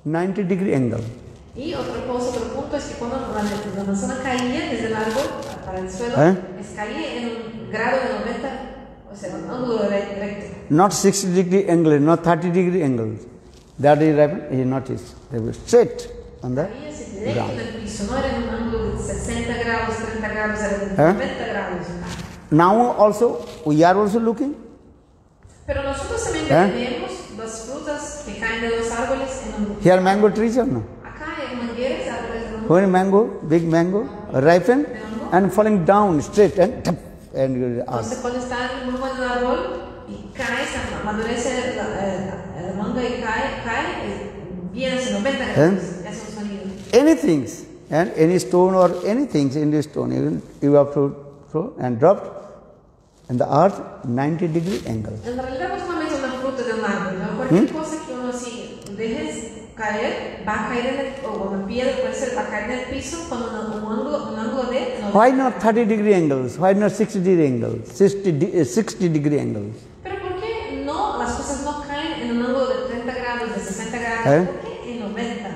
90-degree angle. Y otro punto es que cuando la manzana caía desde el árbol para el suelo, caía en un grado de 90, o sea, un ángulo recto. Not 60-degree angle, not 30-degree angle. That is ripened, he noticed. They were straight on the ground. En el piso, no era en un ángulo de 60 grados, 30 grados, era de 90 grados. Now also, we are also looking. Pero nosotros también vemos las frutas que caen de los árboles en un... Here mango trees or no? When mango, big mango, ripen and falling down straight and you ask. Entonces cuando está muy buen árbol y cae, amadurece la manga y cae, viene a 90 grados, hace un sonido. Anything, and any stone or anything in the stone, you have to throw and drop in the earth 90-degree angle. En realidad no solamente una fruta de un árbol, ¿no? Cualquier cosa que uno así dejes caer, va a caer en el, o una piedra puede ser, va a caer en el piso con un ángulo de... Why not 30-degree angles? Why not 60-degree angles? 60-degree angles? Pero ¿por qué no, las cosas no caen en un ángulo de 30 grados, de 60 grados? ¿Por qué en 90?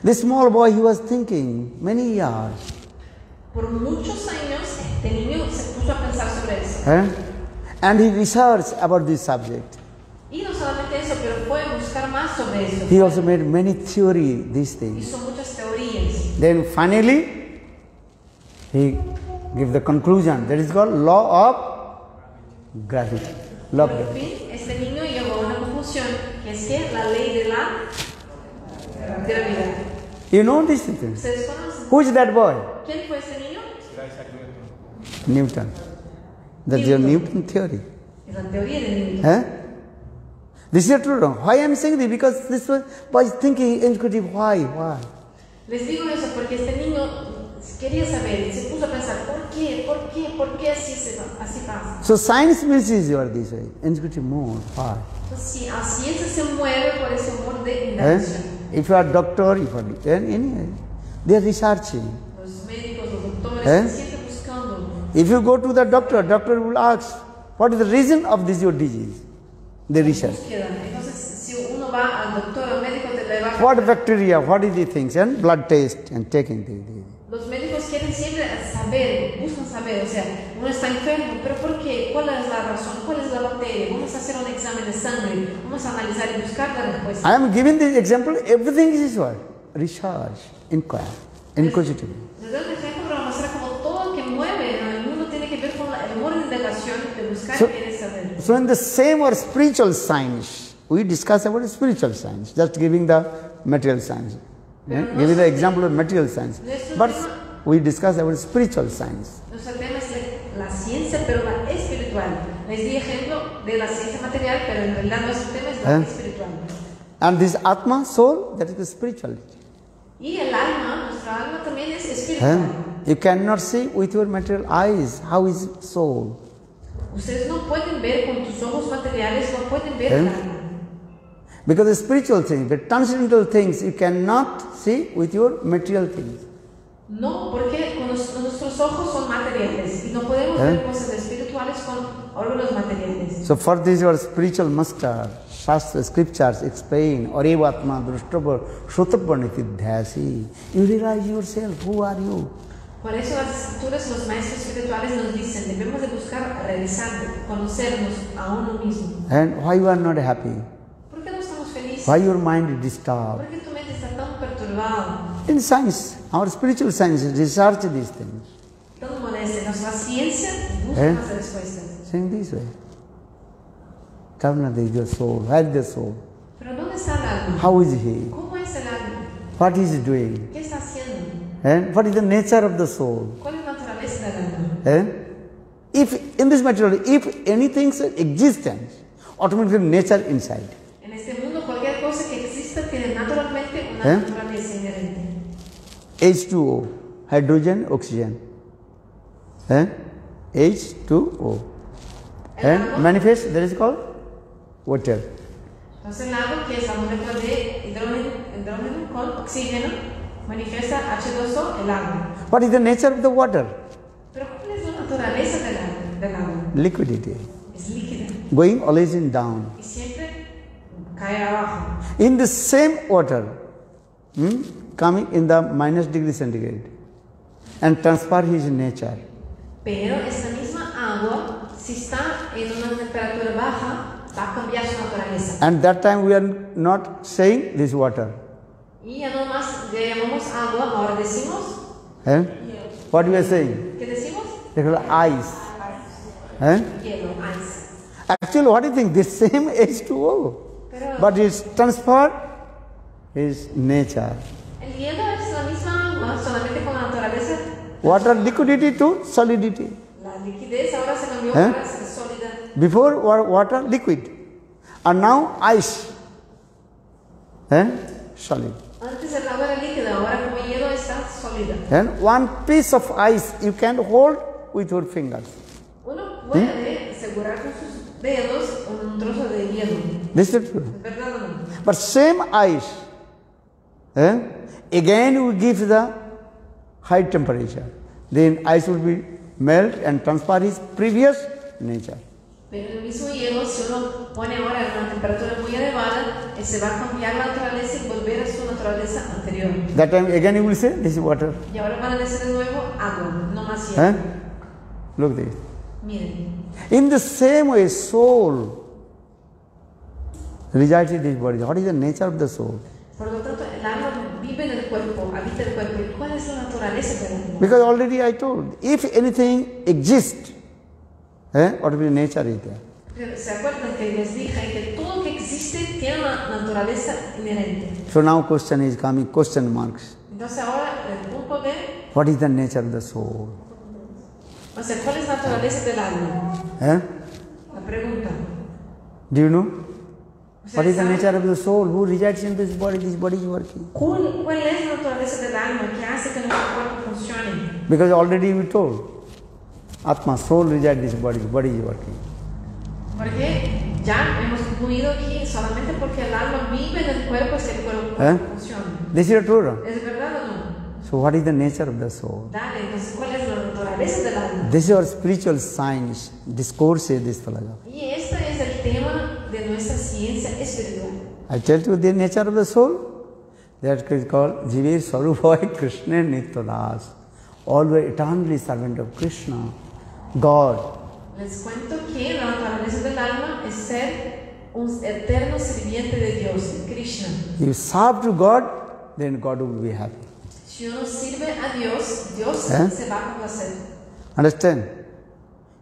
This small boy, he was thinking many years. Por muchos años, este niño se puso a pensar sobre eso. And he researched about this subject. Y no solamente eso, pero fue a buscar más sobre eso. He also made many theories, these things. Hizo muchas teorías. Then finally, he gave the conclusion. That is called law of gravity. Law of Por gravity. fin, este niño llegó a una conclusión, que es que la ley de la gravedad. You know these things. ¿Ustedes conocen? Who is that boy? ¿Quién fue este niño? Newton. That's your Newton theory. Es la teoría de Newton. This is true. Why I am saying this? Because this was thinking inquisitive. Why? Les digo eso porque este niño quería saber, se puso a pensar, ¿por qué así pasa? So science means you are this way, inquisitive mode. Why? Entonces, la ciencia se mueve por ese humor de indagación. If you are a doctor, if you are anyway, they are researching. Los médicos, los doctores, están siempre buscando. If you go to the doctor will ask, what is the reason of this your disease? The research. Entonces, si uno va al doctor, al médico, le va a... What bacteria, what is the things, and blood test and taking the... Los médicos quieren siempre saber, buscan saber, o sea, uno está enfermo, pero ¿por qué? ¿Cuál es la razón? ¿Cuál es la bacteria? Vamos a hacer un examen de sangre, vamos a analizar y buscar la respuesta. I am giving this example, everything is what? Research, inquire, inquisitive. Les doy un ejemplo para mostrar como todo lo que mueve en el mundo tiene que ver con el humor de indagación, de buscar y querer saber. So in the same or spiritual science, we discuss about spiritual science, just giving the material science. Giving the example of material science. But we discuss about spiritual science. Nuestro tema es la ciencia, pero la espiritual. Les di ejemplo de la ciencia material, pero en realidad nuestro tema es la espiritual. And this Atma, soul, that is the spirituality. Y el alma, nuestra alma también es espiritual. You cannot see with your material eyes how is soul. Ustedes no pueden ver con tus ojos materiales, no pueden ver el alma. Because the spiritual things, the transcendental things, you cannot see with your material things. No, porque con nuestros ojos son materiales y no podemos ver cosas espirituales con órganos materiales. So for this your spiritual master, Shastra, scriptures explain, Arevatma Drushtapa Shrutrapaniti Dhyasi. You realize yourself, who are you? Por eso las escrituras, los maestros espirituales nos dicen, debemos de buscar realizar, conocernos a uno mismo. And why you are not happy? ¿Por qué no estamos felices? Why your mind is disturbed? ¿Por qué tu mente está tan perturbada? In science, our spiritual science research these things. Tan molesta. Nuestra ciencia busca las respuestas. Saying this way. Karna is the soul. Where is the soul? Pero ¿dónde está el alma? How is he? ¿Cómo es el alma? What is he doing? ¿Qué está haciendo? And what is the nature of the soul? ¿Cuál es la naturaleza del alma? If in this material, if anything's existence, automatically nature inside. En este mundo, cualquier cosa que exista tiene naturalmente una naturaleza inherente. H2O, hydrogen, oxygen. H2O. And manifest, that is called water. Entonces el agua, que es la molécula de hidrógeno con oxígeno, manifiesta H2O, el agua. What is the nature of the water? Pero ¿cuál es la naturaleza del agua? Liquidity. Es líquida. Going always in down. Y siempre cae abajo. In the same water, coming in the minus degree centigrade, and transfer his nature. Pero esta misma agua, si está en una temperatura baja, va a cambiar su naturaleza. And that time we are not saying this water. Y ya no más le llamamos agua, ahora decimos. What we are saying? ¿Qué decimos? They call ice. Hielo, ice. Actually, what do you think? This same H2O, Pero but it's transferred his nature. el hielo es la misma agua, solamente con la naturaleza. Water liquidity to solidity. La liquidez ahora se cambió para ser sólida. Before water liquid, and now ice, solid. Antes el agua era líquida, ahora como hielo está sólida. And one piece of ice you can hold with your fingers. Uno puede asegurar con sus dedos un trozo de hielo. This is true. ¿Es verdad o no? But same ice, again we give the high temperature, then ice will be melt and transfer his previous nature. Pero el mismo hielo, si uno pone ahora en una temperatura muy elevada, se va a cambiar la naturaleza y volver a su naturaleza anterior. That time again you will say, this is water. Y ahora van a decir de nuevo agua, no más hielo. Look this. Miren, In the same way, soul resides in this body. What is the nature of the soul? por lo tanto, el alma vive en el cuerpo, habita el cuerpo. ¿Y cuál es la naturaleza del alma? Because already I told, if anything exists, what will be nature is there? Pero ¿se acuerdan que les dije que todo lo que existe tiene una naturaleza inherente? So now question is coming, question marks. Entonces ahora el punto de, What is the nature of the soul? o sea, ¿cuál es la naturaleza del alma? La pregunta. Do you know? What is the ¿Ustedes nature saben of the soul? Who resides in this body? This body is working. cuál es la naturaleza del alma que hace que nuestro cuerpo funcione? Because already we told, Atma, soul resides in this body is working. Porque ya hemos concluido aquí solamente porque el alma vive en el cuerpo es que el cuerpo funciona. This is true. ¿Es verdad o no? So what is the nature of the soul? Dale, entonces, ¿cuál es la naturaleza del alma? This is our spiritual science, discourse this philosophy. Y este es el tema de nuestra ciencia espiritual. I tell you the nature of the soul. That is called Jive Sarubhai Krishna Nityadas. Always eternally servant of Krishna, God. Les cuento que la naturaleza del alma es ser un eterno sirviente de Dios, de Krishna. If you serve to God, then God will be happy. Si uno sirve a Dios, Dios se va a complacer. Understand?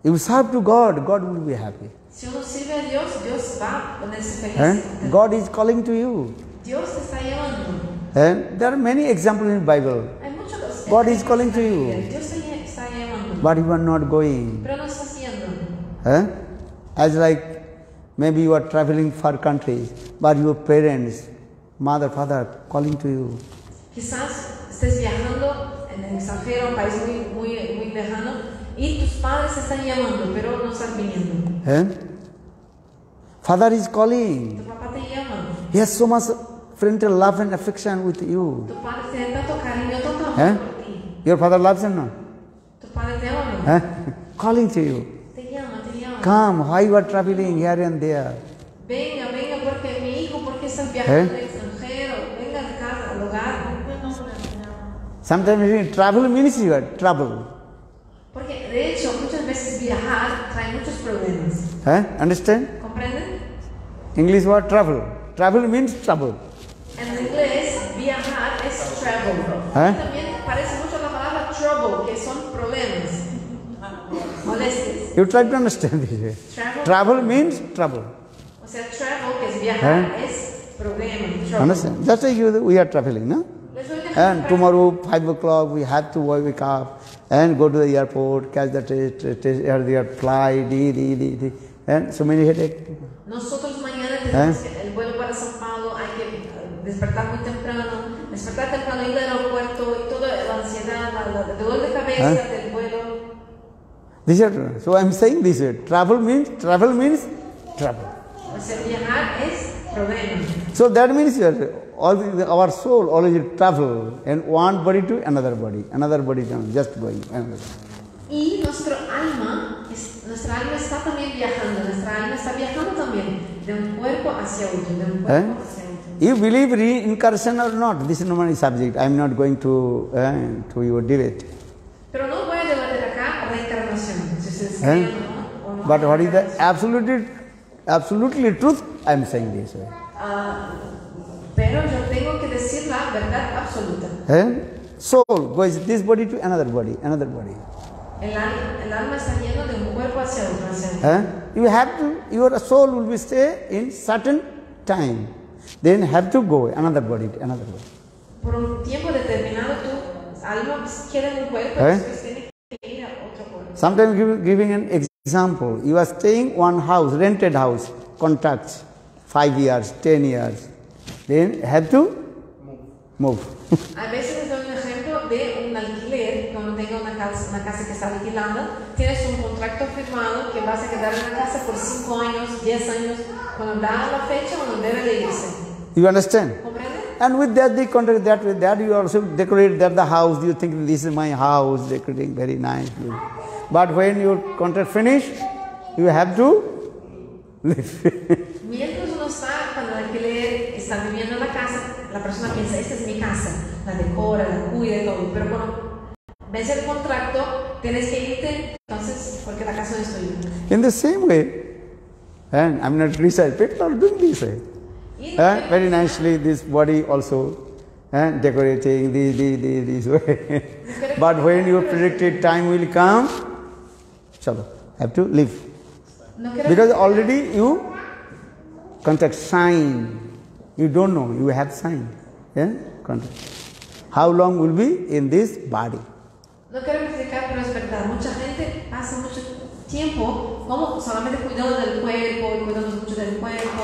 If you serve to God, God will be happy. Si uno sirve a Dios, Dios va a ponerse feliz. God is calling to you. Dios te está llamando. And there are many examples in the Bible. Hay muchos God is calling to you. Dios te está llamando. But you are not going. Pero no estás yendo. As like maybe you are traveling far countries, but your parents, mother, father calling to you. Quizás estés viajando en extranjero, un país muy lejano, y tus padres te están llamando, pero no estás viniendo. Father is calling. Tu papá te llama. He has so much parental love and affection with you. Tu padre tiene tanto cariño, tanto amor por ti. Your father loves you, no? Tu padre te ama, ¿no? Calling to you. Te llama, te llama. Come, why you are traveling here and there? Venga, porque mi hijo, porque estás viajando al extranjero. Venga a casa, al hogar. Sometimes travel means you are trouble. Porque de hecho, muchas veces viajar trae muchos problemas. Understand? ¿Comprenden? English word travel. Travel means trouble. En inglés, viajar es travel. También parece mucho la palabra trouble, que son problemas. Molestias. You try to understand this. Travel means trouble. O sea, travel, que es viajar, es problema. Understand? Just like we are traveling, no? And tomorrow, 5 o'clock, we have to wake up and go to the airport, catch the flight, and so many headaches. Nosotros mañana tenemos el vuelo para São Paulo, hay que despertar muy temprano, ir al aeropuerto y toda la ansiedad, el dolor de cabeza del vuelo. So I am saying this way. Travel means trouble. O sea, viajar es problema. So that means our soul always travel and one body to another body just going. Y nuestra alma está también viajando, nuestra alma está viajando también de un cuerpo hacia otro, de un cuerpo hacia otro. You believe reincarnation or not? This is not my subject. I am not going to your debate. Pero no voy a debatir acá reencarnación. Si ustedes creen o no. But what is the absolutely truth? I am saying this way. Pero yo tengo que decir la verdad absoluta. Soul goes this body to another body. El alma está lleno de un cuerpo hacia otro. Your soul will be stay in certain time. Then have to go another body. Por un tiempo determinado tu alma queda en un cuerpo y después tiene que ir a otro cuerpo. Sometimes giving an example. You are staying one house, rented house, contracts, 5 years, 10 years. Then have to move. A veces les doy un ejemplo de un alquiler, cuando tenga una casa que está alquilando, tienes un contrato firmado que vas a quedar en la casa por 5 años, 10 años, cuando da la fecha uno debe de irse. You understand? ¿Comprende? And with that, the contract that with that you also decorate that the house. You think this is my house, decorating very nicely. But when your contract finish, you have to live. Mientras uno está con el alquiler, está viviendo en la casa, la persona piensa, esta es mi casa, la decora, la cuida y todo. Pero cuando vence el contrato, tienes que irte, entonces, porque la casa no es tuya. In the same way, and I'm not criticizing, people are doing this way. Very nicely, this body also decorating this way. But when your predicted time will come, chalo, have to live. Because already you contract sign. You don't know, you have signed. Contract. How long will be in this body? No quiero criticar, pero es verdad. Mucha gente pasa mucho tiempo como solamente cuidando del cuerpo, cuidamos mucho del cuerpo,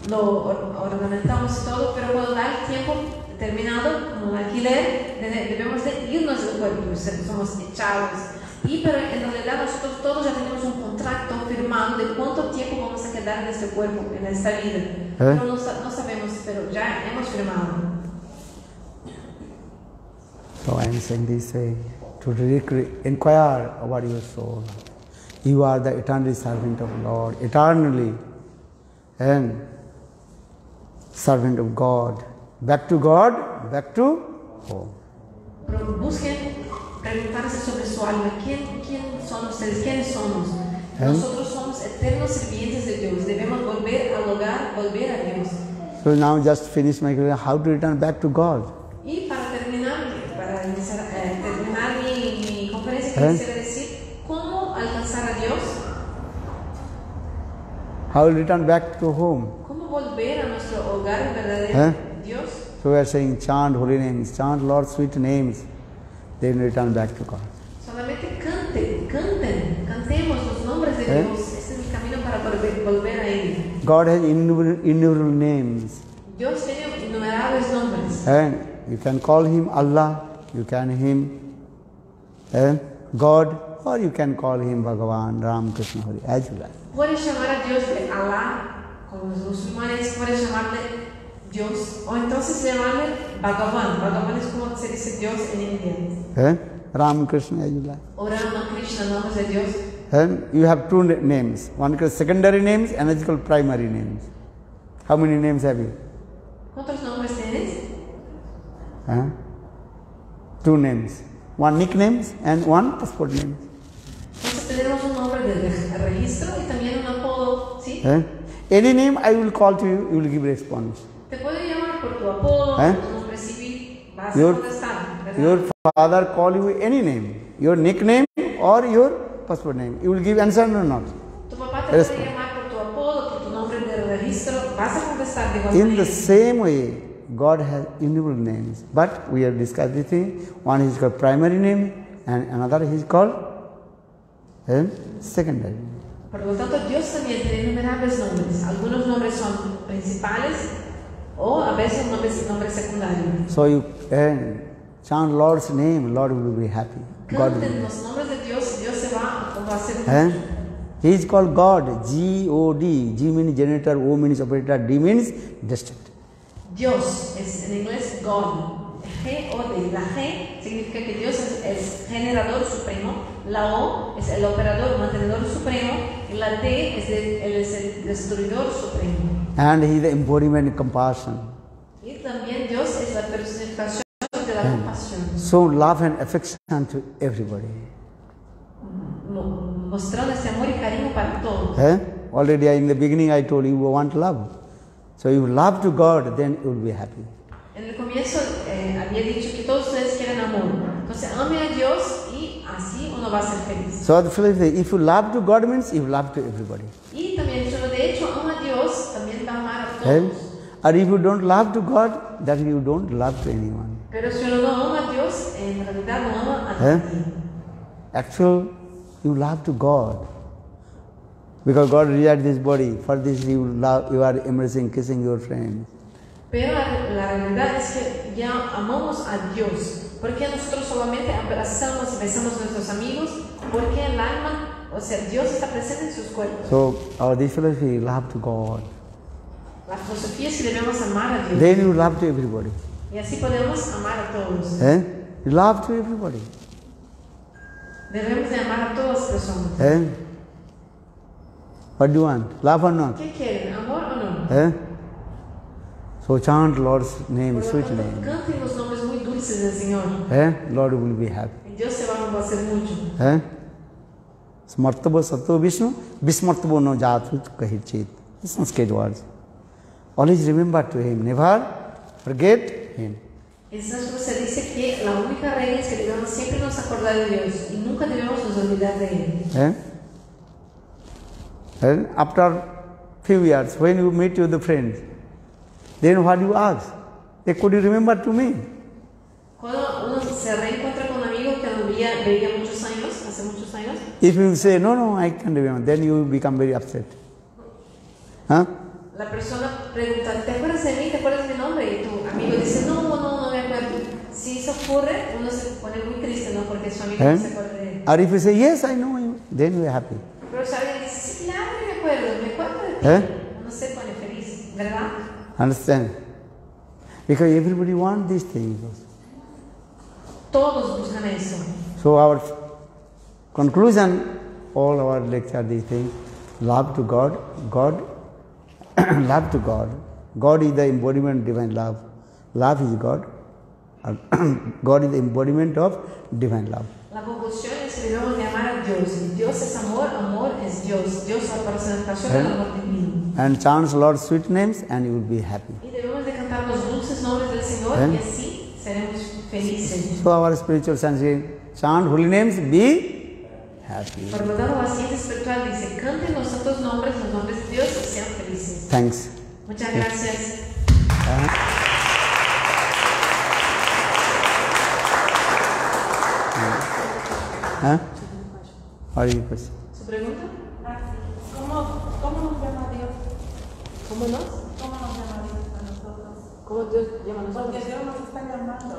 lo ornamentamos y todo, pero cuando da el tiempo determinado, como un alquiler, debemos de irnos del cuerpo, somos echados. Pero en realidad nosotros todos ya tenemos un contrato firmado de cuánto tiempo vamos a quedar en este cuerpo, en esta vida. Pero no sabemos, pero ya hemos firmado. So I am saying this to inquire about your soul. You are the eternal servant of Lord, eternally, and servant of God. Back to God, back to home. Busquen preguntarse sobre su alma. ¿Quién son ustedes? ¿Quiénes somos? Nosotros somos eternos sirvientes de Dios. Debemos volver al hogar, volver a Dios. So now just finish my question. How to return back to God? Y para terminar mi conferencia, quisiera decir cómo alcanzar a Dios. How to return back to home? ¿Cómo volver a nuestro hogar verdadero? Dios. So we are saying chant holy names, chant Lord's sweet names. Then return back to God. Solamente cantemos los nombres de Dios. Este es el camino para volver a Él. God has innumerable names. Dios tiene innumerables nombres. And you can call Him Allah, you can God, or you can call him Bhagavan, Ram, Krishna, Hari, as you like. Puedes llamar a Dios de Alá, como los musulmanes, puedes llamarle Dios, o entonces llamarle Bhagavan. Bhagavan es como se dice Dios en India. Ram, Krishna, as you like. O Rama, Krishna, nombres de Dios. You have two names. One is secondary names, and another is called primary names. How many names have you? ¿Cuántos nombres tienes? Two names. One nicknames and one passport names. Entonces tenemos un nombre de registro y también un apodo, ¿sí? Any name I will call to you, you will give response. Te puedo llamar por tu apodo, tu nombre civil, vas a contestar, ¿verdad? Your father call you any name, your nickname or your passport name. You will give answer or not? Tu papá te puede llamar por tu apodo, por tu nombre de registro, vas a contestar de igual manera. In the same way, God has innumerable names, but we have discussed this thing. One is called primary name and another is called secondary. Por lo tanto, Dios también tiene innumerables nombres. Algunos nombres son principales o a veces nombres secundarios. So you chant Lord's name, Lord will be happy. God will Canten los nombres de Dios, Dios se va a hacer mucho. He is called God, G-O-D. G means generator, O means operator, D means destined. Dios es en inglés God. G-O-D. La G significa que Dios es generador supremo, la O es el operador, mantenedor supremo, y la D es el destruidor supremo. And he is the embodiment of compassion. Y también Dios es la personificación de la compasión. So love and affection to everybody. Mostrando ese amor y cariño para todos. Already in the beginning I told you want love. So you love to God, then you will be happy. En el comienzo había dicho que todos ustedes quieren amor. Entonces ame a Dios y así uno va a ser feliz. So the philosophy, if you love to God means you love to everybody. Y también dicho, de hecho, ama a Dios, también va a amar a todos. Or if you don't love to God, then you don't love to anyone. Pero si uno no ama a Dios, en realidad no ama a nadie. Actually, you love to God. Because God resides this body. For this you are embracing, kissing your friends. Pero la realidad es que ya amamos a Dios. Porque nosotros solamente abrazamos y besamos a nuestros amigos. Porque el alma, o sea, Dios está presente en sus cuerpos. So, this philosophy, love to God. La filosofía es que debemos amar a Dios. Then you love to everybody. Y así podemos amar a todos. You love to everybody. Debemos de amar a todas las personas. What do you want? Love or not? ¿Qué quieren? ¿Amor o no? So chant Lord's name, sweet tanto, name. canten los nombres muy dulces del Señor. Lord will be happy. Y Dios se va a hacer mucho. Smartabo Sato Vishnu, Bismartabo no Jatu Kahirchit. Sanskrit words. Always remember to him, never forget him. En sánscrito se dice que la única regla es que debemos siempre nos acordar de Dios y nunca debemos nos olvidar de Él. And after few years, when you meet with the friends, then what do you ask? Could you remember to me? Cuando uno se reencuentra con un amigo que no veía muchos años, hace muchos años. If you say, no, I can't remember, then you become very upset. La persona pregunta, ¿te acuerdas de mí? ¿Te acuerdas de mi nombre? Y tu amigo dice, no me acuerdo. Si eso ocurre, uno se pone muy triste, ¿no? Porque su amigo no se acuerda de él. Or if you say, yes, I know you, then you are happy. Pero si alguien dice, sí, claro que me acuerdo de ti. Uno se pone feliz, ¿verdad? Understand? Because everybody wants these things. Todos buscan eso. So our conclusion, all our lecture, these things, love to God, love to God. God is the embodiment of divine love. Love is God. God is the embodiment of divine love. La conclusión es que debemos de amar a Dios. Y Dios es amor, amor es Dios. Dios es la personificación del amor divino. And chant Lord's sweet names and you will be happy. Y debemos de cantar los dulces nombres del Señor y así seremos felices. So our spiritual sense is chant holy names, be happy. Por lo tanto, la ciencia espiritual dice, canten los santos nombres, los nombres de Dios y sean felices. Thanks. Muchas gracias. What is your question? ¿Su pregunta? ¿Cómo nos llama Dios? ¿Cómo nos? ¿Cómo nos llama Dios a nosotros? ¿Cómo nosotros Dios llama a nosotros. Porque Dios nos está llamando.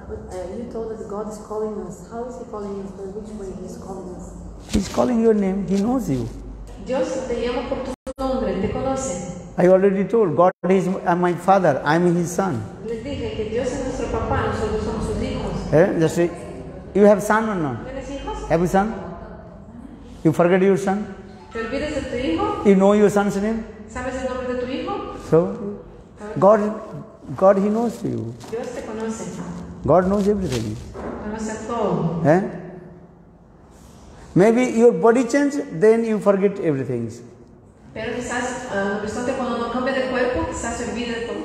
But you told us God is calling us. How is He calling us? By which way He's calling us? He's calling your name. He knows you. Dios te llama por tu nombre, te conoce. I already told, God is my father, I am his son. Les dije que Dios es nuestro papá, nosotros somos sus hijos. Just say, you have son or not? ¿Tienes hijos? Have you son? You forget your son? ¿Te olvidas de tu hijo? You know your son's name? ¿Sabes el nombre de tu hijo? So, God, He knows you. Dios te conoce. God knows everything. Conoce todo. Maybe your body change, then you forget everything. Pero quizás, cuando no cambia de cuerpo, quizás se olvide de todo.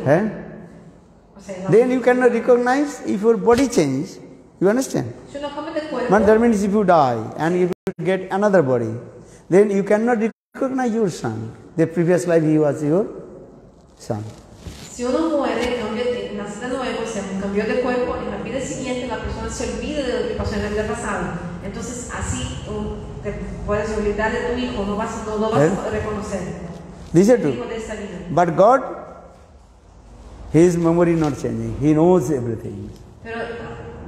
O sea, no. Then you cannot recognize if your body change. You understand? Si no cambia de cuerpo, But that means if you die and if you get another body, then you cannot recognize your son. The previous life he was your son. si uno muere, nace de nuevo, se cambió de cuerpo, en la vida siguiente la persona se olvida de lo que pasó en la vida pasada. Entonces así te puedes olvidar de tu hijo, no lo vas a reconocer. This is El hijo true. de esta vida. But God, His memory not changing. He knows everything. Pero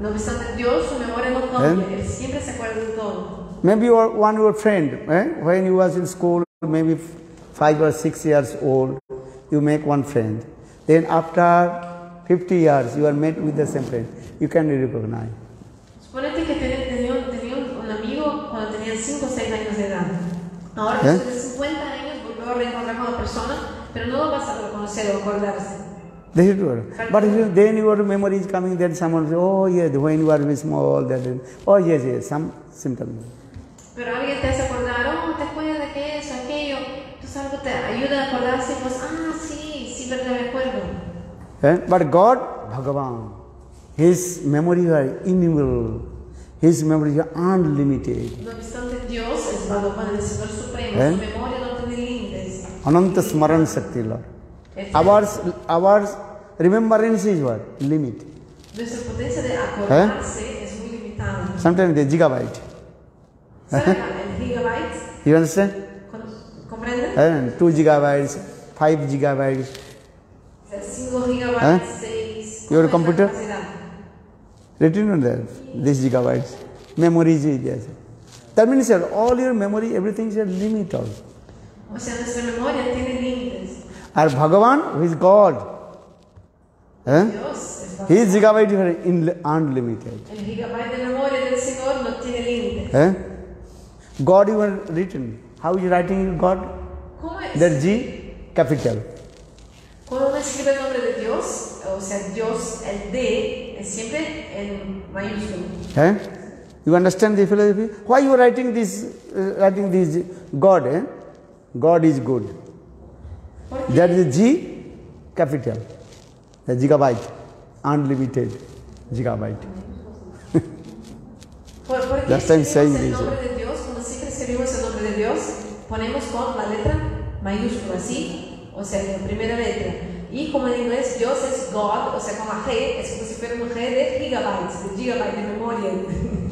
no obstante, Dios, su memoria no cambia, Él siempre se acuerda de todo. Maybe your friend, when you was in school, maybe 5 or 6 years old, you make one friend. Then after 50 years, you are met with the same friend. You can recognize. Suponete que tenía un amigo cuando tenía 5 o 6 años de edad. Ahora, después de 50 años, volvió a reencontrar con la persona, pero no lo vas a reconocer o acordarse. This is true. But then your memory is coming, then someone says, oh yes, when you were small, oh yes, some symptoms. Pero alguien te hace acordar, oh, te acuerdas de que eso, aquello, tú sabes que te ayuda a acordarse, pues, sí, verdad, me acuerdo. But God, Bhagavan, His memory are innumerable. His memory are unlimited. No obstante, Dios es Bhagavan, el Señor Supremo, su memoria no tiene límites. Ananta Smaran Shakti, Lord. Our remembrance is what? Limit. Nuestra potencia de acordarse es muy limitada. Sometimes the gigabyte. ¿Sabe el gigabytes? You understand? ¿Comprende? 2 gigabytes, 5 gigabytes. 5 gigabytes, 6. Your computer? Written on there, this gigabytes. Memory is there. That means that all your memory, everything is limited. O sea, nuestra memoria tiene límites. And Bhagavan, who is God, Dios es His gigabyte is unlimited. El gigabyte de memoria del Señor no tiene límites. God even written. How is writing God? ¿Cómo es? That G capital. Cuando uno escribe el nombre de Dios, o sea, Dios, el D, es siempre en mayúscula. You understand the philosophy? Why you writing this God? God is good. That is G capital. The gigabyte. Unlimited gigabyte. Last time saying this. El nombre de Dios, cuando siempre escribimos el nombre de Dios, ponemos con la letra mayúscula, ¿sí? O sea, la primera letra. Y como en inglés, Dios es God, o sea, con la G, es como si fuera una G de gigabyte de memoria.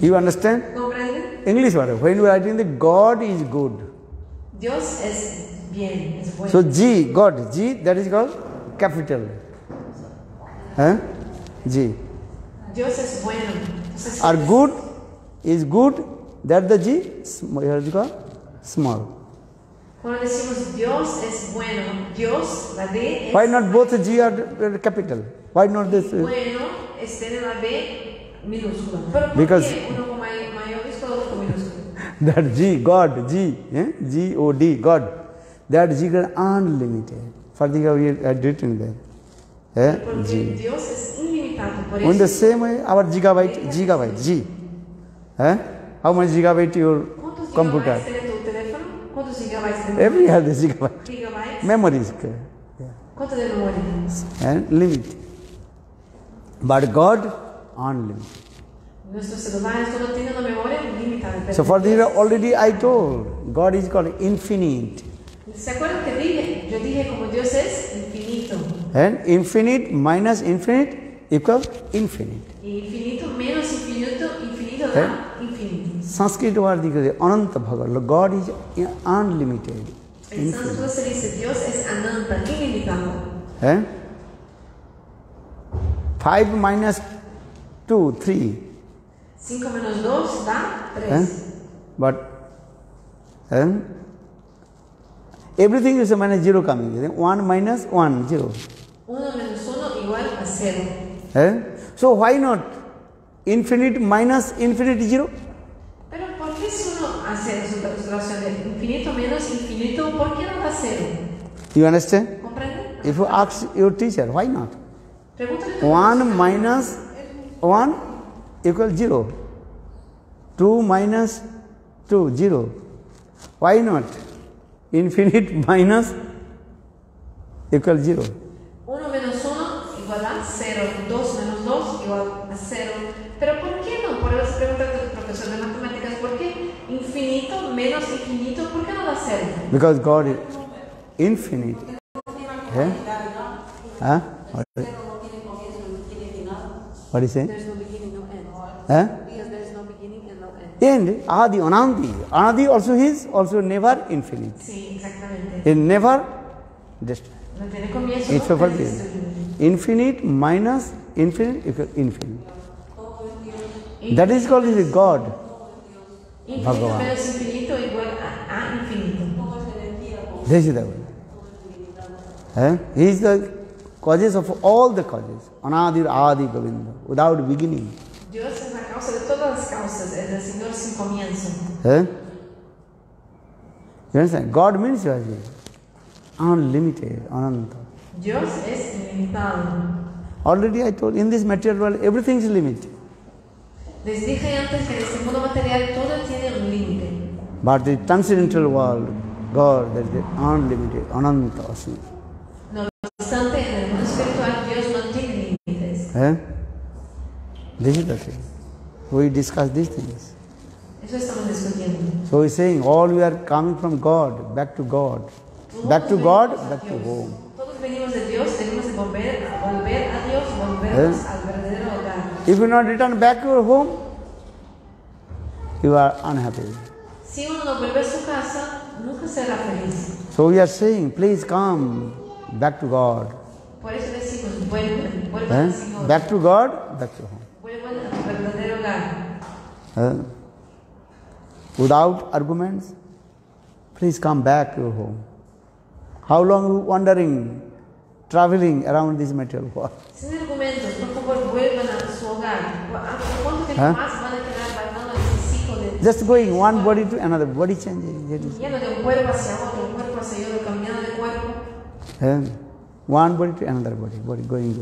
You understand? ¿Comprende? English word. When you are writing the God is good. Dios es bien, es bueno. So G, God, G, that is called capital. G. Dios es bueno. Entonces, Or good is good, that the G, small. Cuando decimos Dios es bueno, Dios, la D es Why not both G are capital? Why not this? bueno, es tener la B minúscula. Pero ¿por Because qué uno con mayúscula, otro con minúscula? that G, God, G, G-O-D, God, that G is unlimited. Further we had written there. Porque G. Dios es ilimitado, por In the eso. same way, our gigabyte, G. How much gigabyte your ¿Cuántos computer? gigabytes tiene tu teléfono? ¿Cuántos gigabytes de Every memoria? has the gigabyte. Gigabytes. Memory is ¿Cuánto de memoria? limit. But God, unlimited. Nuestros celulares solo tienen una memoria limitada. pero So for this Dios- already I told, God is called infinite. ¿Se acuerdan que dije? Yo dije como Dios es infinito. And infinite minus infinite equals infinite. Y infinito menos infinito da infinito. Sanskrit word is Ananta Bhagavan. God is unlimited. En sánscrito se dice Dios es ananta, ilimitado. 5 minus 2, 3. 5 menos 2 dá 3. But everything is a minus 0 coming. 1 minus 1, 0. 1 menos 1 igual a 0. So why not infinite minus infinite 0? Pero ¿por qué si uno hace su relación de infinito menos infinito, por qué no da 0? You understand? ¿Comprende? If you ask your teacher, why not? Pregúntale 1 minus 1 equals 0. 2 minus 2, 0. Why not? Infinite minus equals 0. 1 menos 1 igual a 0. 2 menos 2 igual a 0. Pero ¿por qué no? Por eso se pregunta al profesor de matemáticas, ¿por qué infinito menos infinito? ¿Por qué no da 0? Because God is infinite. What do you say? There's no beginning, no end. Because there is no beginning and no end. And Adi, Anandi. Anandi also is also never infinite. Sí, exactamente. It never destroy. No tiene comienzo, It's no for tiene this. destruye. Infinite minus infinite equals infinite. That is called is God. Infinito Bhagavan. menos infinito igual a infinito. This is the way. He is the causes of all the causes. Anadir Adi Govinda. Without beginning. Dios es la causa de todas las causas, es el Señor sin comienzo. You understand? God means unlimited, ananta. Dios es ilimitado. Already I told, in this material world, everything is limited. Les dije antes que en este mundo material todo tiene un límite. But the transcendental world, God, that is unlimited, ananta. No obstante, en el mundo espiritual Dios no tiene límites. This is the thing. We discuss these things. Eso estamos discutiendo. So he's saying, all we are coming from God, back to God. Back to God, back to home. Todos venimos de Dios, tenemos que volver a Dios, volvernos al verdadero hogar. If you not return back to your home, you are unhappy. Si uno no vuelve a su casa, nunca será feliz. So we are saying, please come back to God. Por eso decimos, vuelvan al Señor. Back to God, back to home. Vuelvan a su verdadero hogar. Without arguments, please come back to your home. How long you wandering, traveling around this material world? Sin argumentos, por favor, vuelvan a su hogar. ¿Cuánto tiempo más van a quedar vagando en ese ciclo de... Just going one body to another, body changing. Yendo de un cuerpo hacia otro, un cuerpo hacia otro, caminando de cuerpo. One body to another body, going.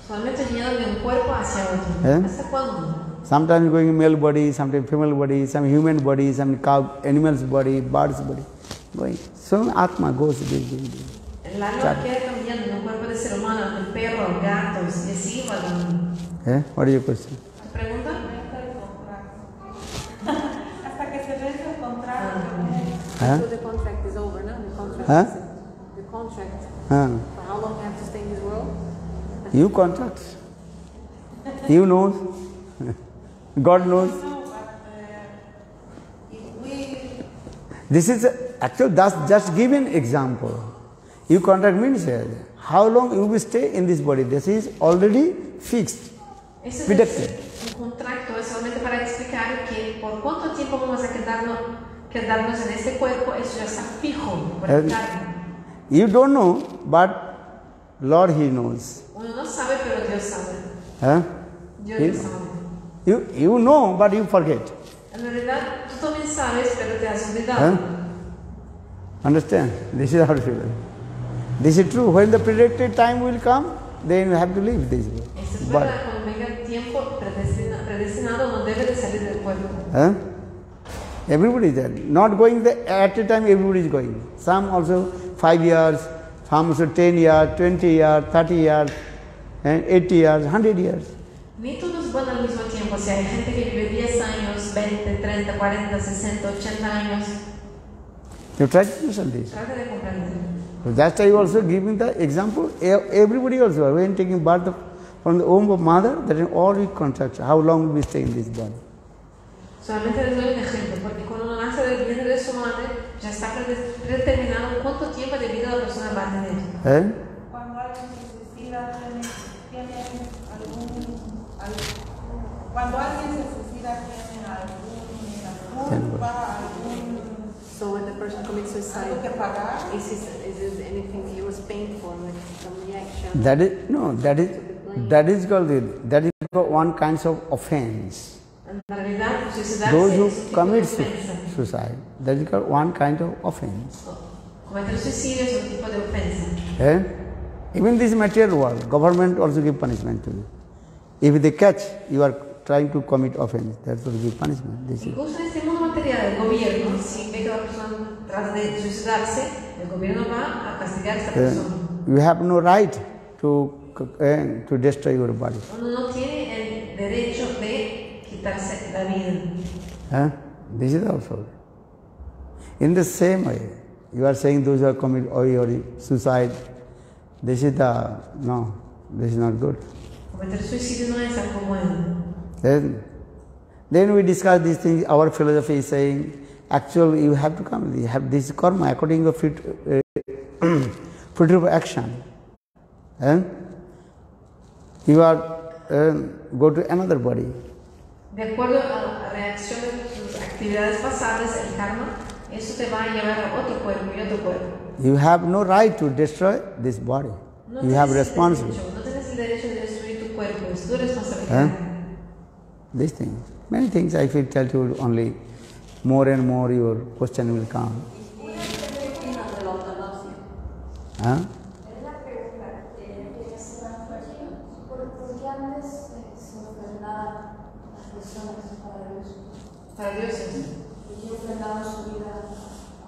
Solamente yendo de un cuerpo hacia otro. ¿Hasta cuándo? Sometimes going male body, sometimes female body, some human body, some cow, animal's body, bird's body. Going. So Atma goes. El alma queda cambiando de un cuerpo de ser humano, de perro, gatos, y así va. What is your question? ¿Tu pregunta? Hasta que se vence el contrato. So the contract is over, no? The contract. For how long you have to stay in this world? You contract. You know. God knows. This is actually that's just given example. You contract means how long you will stay in this body. This is already fixed, predicted. Un contrato es solamente para explicar que por cuánto tiempo vamos a quedarnos en este cuerpo, eso ya está fijo por el karma. You don't know, but Lord He knows. Uno no sabe, pero Dios sabe. Dios lo sabe. You know, but you forget. En realidad, tú también sabes, pero te has olvidado. Understand? This is how it is. This is true. When the predicted time will come, then you have to leave this world. Esto es verdad, cuando venga el tiempo predestinado, no debe de salir del cuerpo. Everybody is there. Not going there at a time, everybody is going. Some also 5 years, some also 10 years, 20 years, 30 years, and 80 years, 100 years. Ni todos van al mismo tiempo. O sea, hay gente que vive 10 años, 20, 30, 40, 60, 80 años. You try to understand this. Trata de comprender. So that's why you also giving the example. Everybody also, when taking birth from the womb of mother, that is all we contract. How long we stay in this body? Solamente les doy un ejemplo, porque cuando uno nace del vientre de su madre, ya está predeterminado cuánto tiempo de vida la persona va a tener. Cuando alguien se suicida, Cuando alguien se suicida, ¿tiene alguna culpa, So when the person commits suicide, algo que pagar? is it anything he was paying for, like some reaction? That is called one kind of offense. Those who commit suicide, that is called one kind of offense. Even this material world, government also give punishment to you. If they catch you are trying to commit offense, that will give punishment. Incluso en este mundo material, el gobierno, si ve que la persona trata de suicidarse, el gobierno va a castigar a esta persona. You have no right to destroy your body. Uno no tiene el derecho de quitarse la vida. This is also. In the same way, you are saying those who have committed suicide, this is not good. Cometer suicidio no es algo bueno. Then we discuss these things. Our philosophy is saying, actually you have to come. You have this karma according to fruitful action. You are go to another body. De acuerdo a la reacción de tus actividades pasadas, el karma, eso te va a llevar a otro cuerpo y otro cuerpo. You have no right to destroy this body. No you have responsibility. No tienes el derecho de destruir tu cuerpo, es tu responsabilidad. These things. Many things I will tell you only more and more your question will come.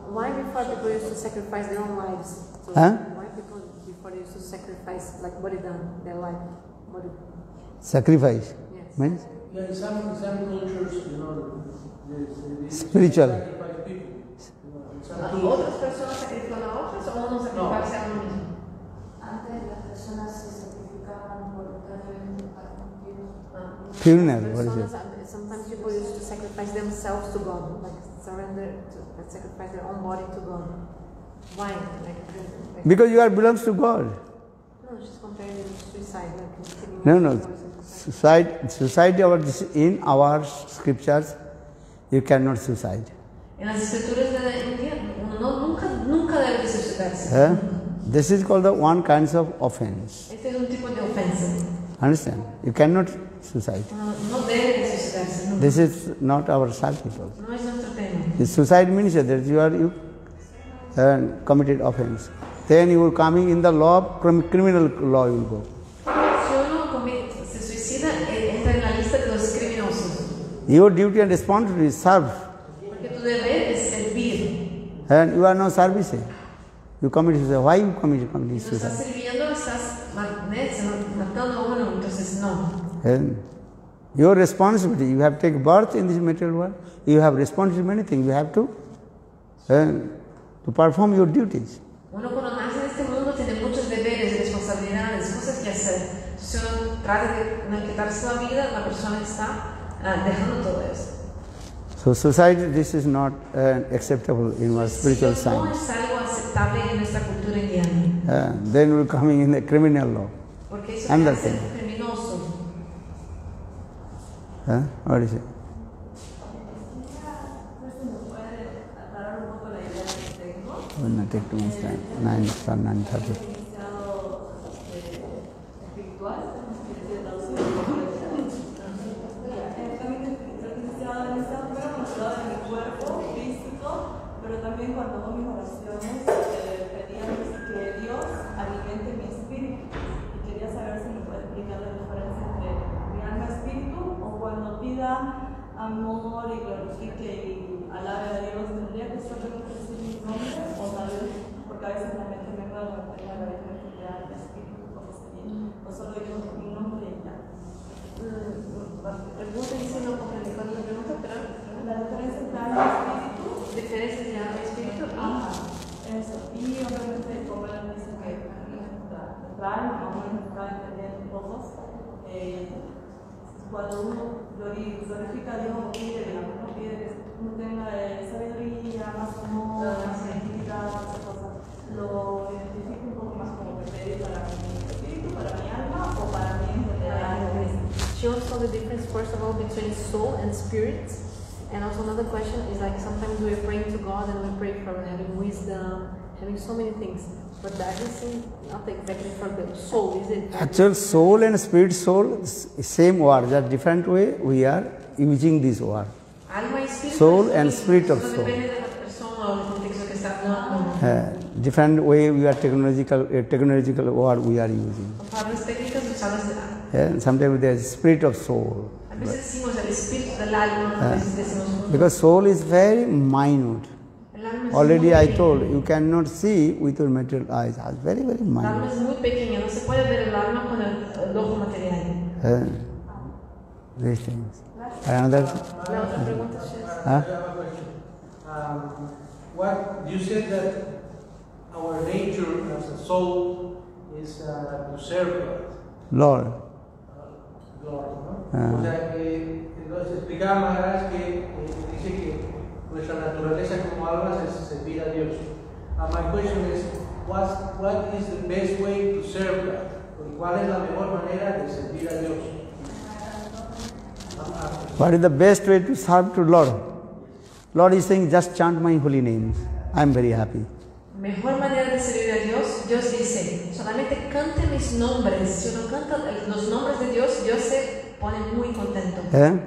Why before people used to sacrifice their own lives? So why people before they used to sacrifice like body down, their life? Body. Sacrifice? Yes. Means? Yeah, in some cultures, they spiritual. sacrifice people. ¿Otras personas sacrifican a otras o uno sacrificarse a uno mismo? Antes las personas se sacrificaban voluntariamente para Dios. Funeral, what is it? Sometimes people used to sacrifice themselves to God, like surrender, to sacrifice their own body to God. Why? Because you are belongs to God. No, she's comparing it to suicide. No. Suicide in our scriptures, you cannot suicide. En las escrituras de la India, uno nunca debe de suicidarse. This is called the one kind of offense. Este es un tipo de ofensa. Understand? You cannot suicide. No debe de suicidarse. No. This is not our subtitle. No es nuestro tema. The suicide means that you committed offense. Then you will coming in the law, criminal law you will go. Si uno se suicida, entra en la lista de los criminosos. Your duty and responsibility is serve. Porque tu deber es servir. And you are no service. You commit suicide. Why you commit Estás suicide? sirviendo, estás matando a uno, entonces no. And your responsibility, you have taken birth in this material world. You have responsibility to many things. You have to perform your duties. Uno cuando nace en este mundo tiene muchos deberes, responsabilidades, cosas que hacer. Si uno trata de no quitarse la vida, la persona está dejando todo eso. So suicide, this is not acceptable in our spiritual No science. es algo aceptable en nuestra cultura indiana. Then we are coming in the criminal law. Porque eso Another es thing. criminoso. What is it? Will not take too much time. 9:30. Pero también cuando hago mis oraciones pedía que Dios alimente mi espíritu y quería saber si me puede explicar la diferencia entre mi alma y espíritu o cuando pida amor y glorifique y alabe a Dios, tendría que solo decir mi nombre o tal vez porque a veces la mente me va a tener la diferencia de espíritu como sería o solo digo mi nombre y ya. Pregunta dice no comprende cuál es la pregunta, pero la diferencia entre alma y espíritu. Diferencias de alma y espíritu. Eso. Y obviamente, como él dice que nuestra alma, como él está entendiendo todos, cuando uno glorifica a Dios, uno pide que uno tenga sabiduría, más amor, más tranquilidad, más cosas. Lo identifico un poco más como que pedir para mi espíritu, para mi alma o para mí en general. She she wants to know the difference, first of all, between soul and spirit. And also another question is like sometimes we're praying to God and we pray for having wisdom, having so many things. But that is not exactly for the soul, is it? Actual soul and spirit soul, same word, just different way we are using this word. Soul and spirit of soul. Different way we are technological word we are using. Sometimes there is spirit of soul. Because soul is very minute. Already I told you cannot see with your material eyes. It's very, very minute. These things. Another? Huh? What you said that our nature as a soul is to serve God. Lord. Lord, ¿no? O sea que entonces explicaba Maharaj que dice que nuestra naturaleza como almas es servir a Dios. My question is, what is the best way to serve God? ¿Cuál es la mejor manera de servir a Dios? What is the best way to serve to Lord? Lord is saying, just chant my holy names. I am very happy. Mejor manera de servir a Dios, Dios dice, solamente cante mis nombres. Si uno canta los nombres de Dios, Dios se pone muy contento.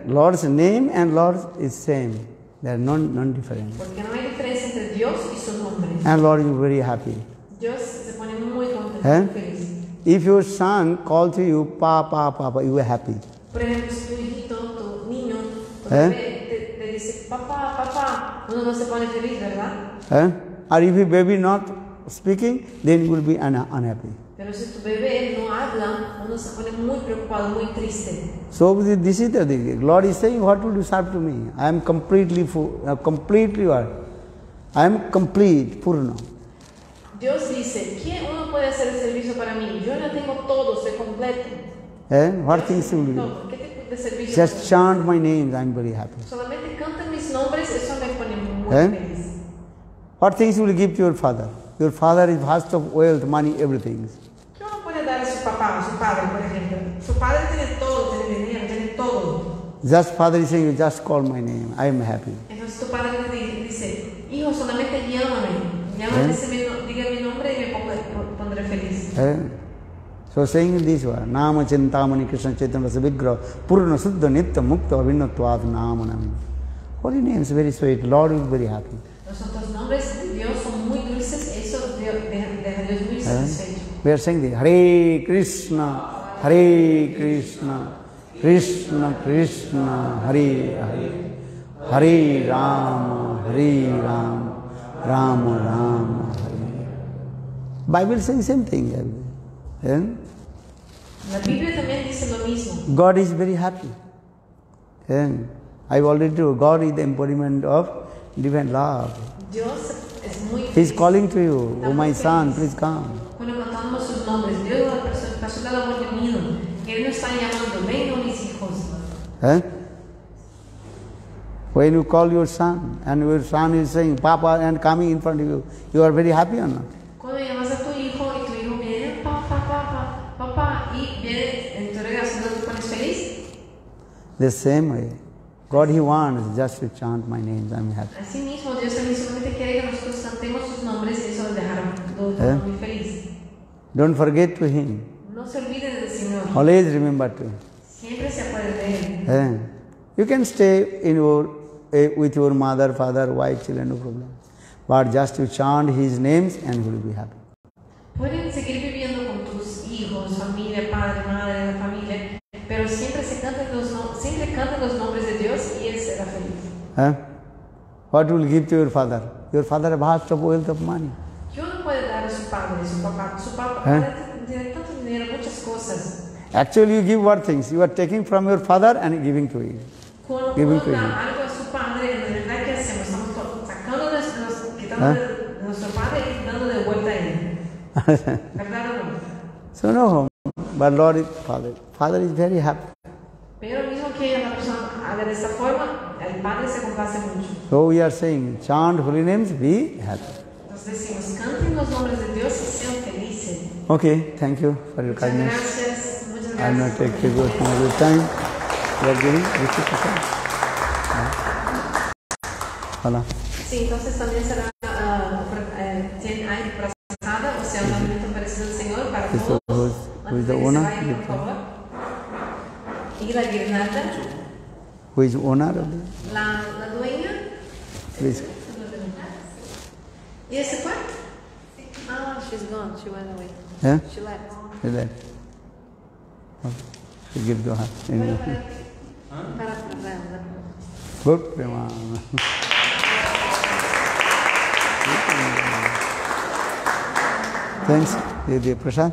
Lord's name and Lord is same. They are non-different. Porque no hay diferencia entre Dios y su nombre. And Lord is very happy. Dios se pone muy contento, muy feliz. If your son calls to you, Papa, Papa, you are happy. Por ejemplo, si tu hijito, tu niño, tu bebé te dice, Papá, Papá, uno no se pone feliz, ¿verdad? Or if your baby not speaking, then you will be unhappy. Pero si tu bebé no habla, uno se pone muy preocupado, muy triste. So this is the thing. Lord is saying, what will you serve to me? I am completely I am complete, Purna. Dios dice, ¿quién uno puede hacer el servicio para mí? Yo no tengo todo, soy completo. What things will you do? ¿Qué tipo de servicio? Just chant my names, I am very happy. Solamente canten mis nombres, eso me pone muy feliz. What things will you give to your father? Your father is vast of wealth, money, everything. ¿Qué uno puede dar a su papá, a su padre, por ejemplo? Su padre tiene todo, tiene dinero, tiene todo. Just father is saying, just call my name, I am happy. Entonces tu padre te dice, hijo, solamente llámame, diga mi nombre y me pondré feliz. So saying this word, Nama Chintamani Krishna Chaitanya Rasa Vigraha Purna Suddha Nitya Mukta Avinatvad Namanami. Holy names, very sweet. Lord is very happy. Los otros nombres de Dios son muy dulces, eso deja a Dios muy satisfecho. We are saying this, Hare Krishna, Hare Krishna, Krishna Krishna, Hare Hare, Hare Rama, Hare Rama, Rama Rama, Hare. Bible is saying same thing. La Biblia también dice lo mismo. God is very happy. I already told God is the embodiment of divine love. Dios es muy feliz. He is calling to you, oh my son, please come. Cuando cantamos sus nombres, Dios es la persona del amor divino. Él nos está llamando, ven mis hijos. When you call your son and your son is saying Papa and coming in front of you, you are very happy or not? Cuando llamas a tu hijo y tu hijo viene, papá, y viene en tu regazo, ¿no te pones feliz? The same way. God, He wants just to chant my names, I am happy. Así mismo, Dios también solamente quiere que nosotros cantemos sus nombres y eso nos dejará muy feliz. Don't forget to Him. No se olvide del Señor. Always remember to Him. Siempre se acuerde de Él. You can stay with your mother, father, wife, children, no problem. But just to chant His names and you will be happy. Pueden seguir viviendo con tus hijos, familia, padre, madre, la familia, pero siempre canten los nombres de Dios y Él será feliz. What will give to your father? Your father has vast of wealth of money. ¿Qué uno puede dar a su padre, su papá? Su papá tiene tanto dinero, muchas cosas. Actually, you give what things? You are taking from your father and giving to him. Cuando uno da algo a su padre, en realidad, ¿qué hacemos? Estamos sacando quitando de nuestro padre y dando de vuelta a Él. ¿Verdad o no? So no, but Lord is Father. Father is very happy. Pero mismo que la persona haga de esta forma, el Padre se complace mucho. So we are saying, chant holy names, be happy. Nos decimos, canten los nombres de Dios y sean felices. Okay, thank you for your kindness. Muchas gracias. I'll not take your time. You are giving Rishi Prasad? Hola. Sim, entonces también será, hay prasada, o sea, un alimento parecido al Señor para todos. Who is the Antes de que se owner? vayan, por favor. Y la guirnalda. Who is owner of this? La dueña. Please. ¿Y ese fue? Ah, she's gone. She went away. Yeah? She left. Is that? Okay. You give to her. Para Prasada. Good, Prema. Thanks, Prasad.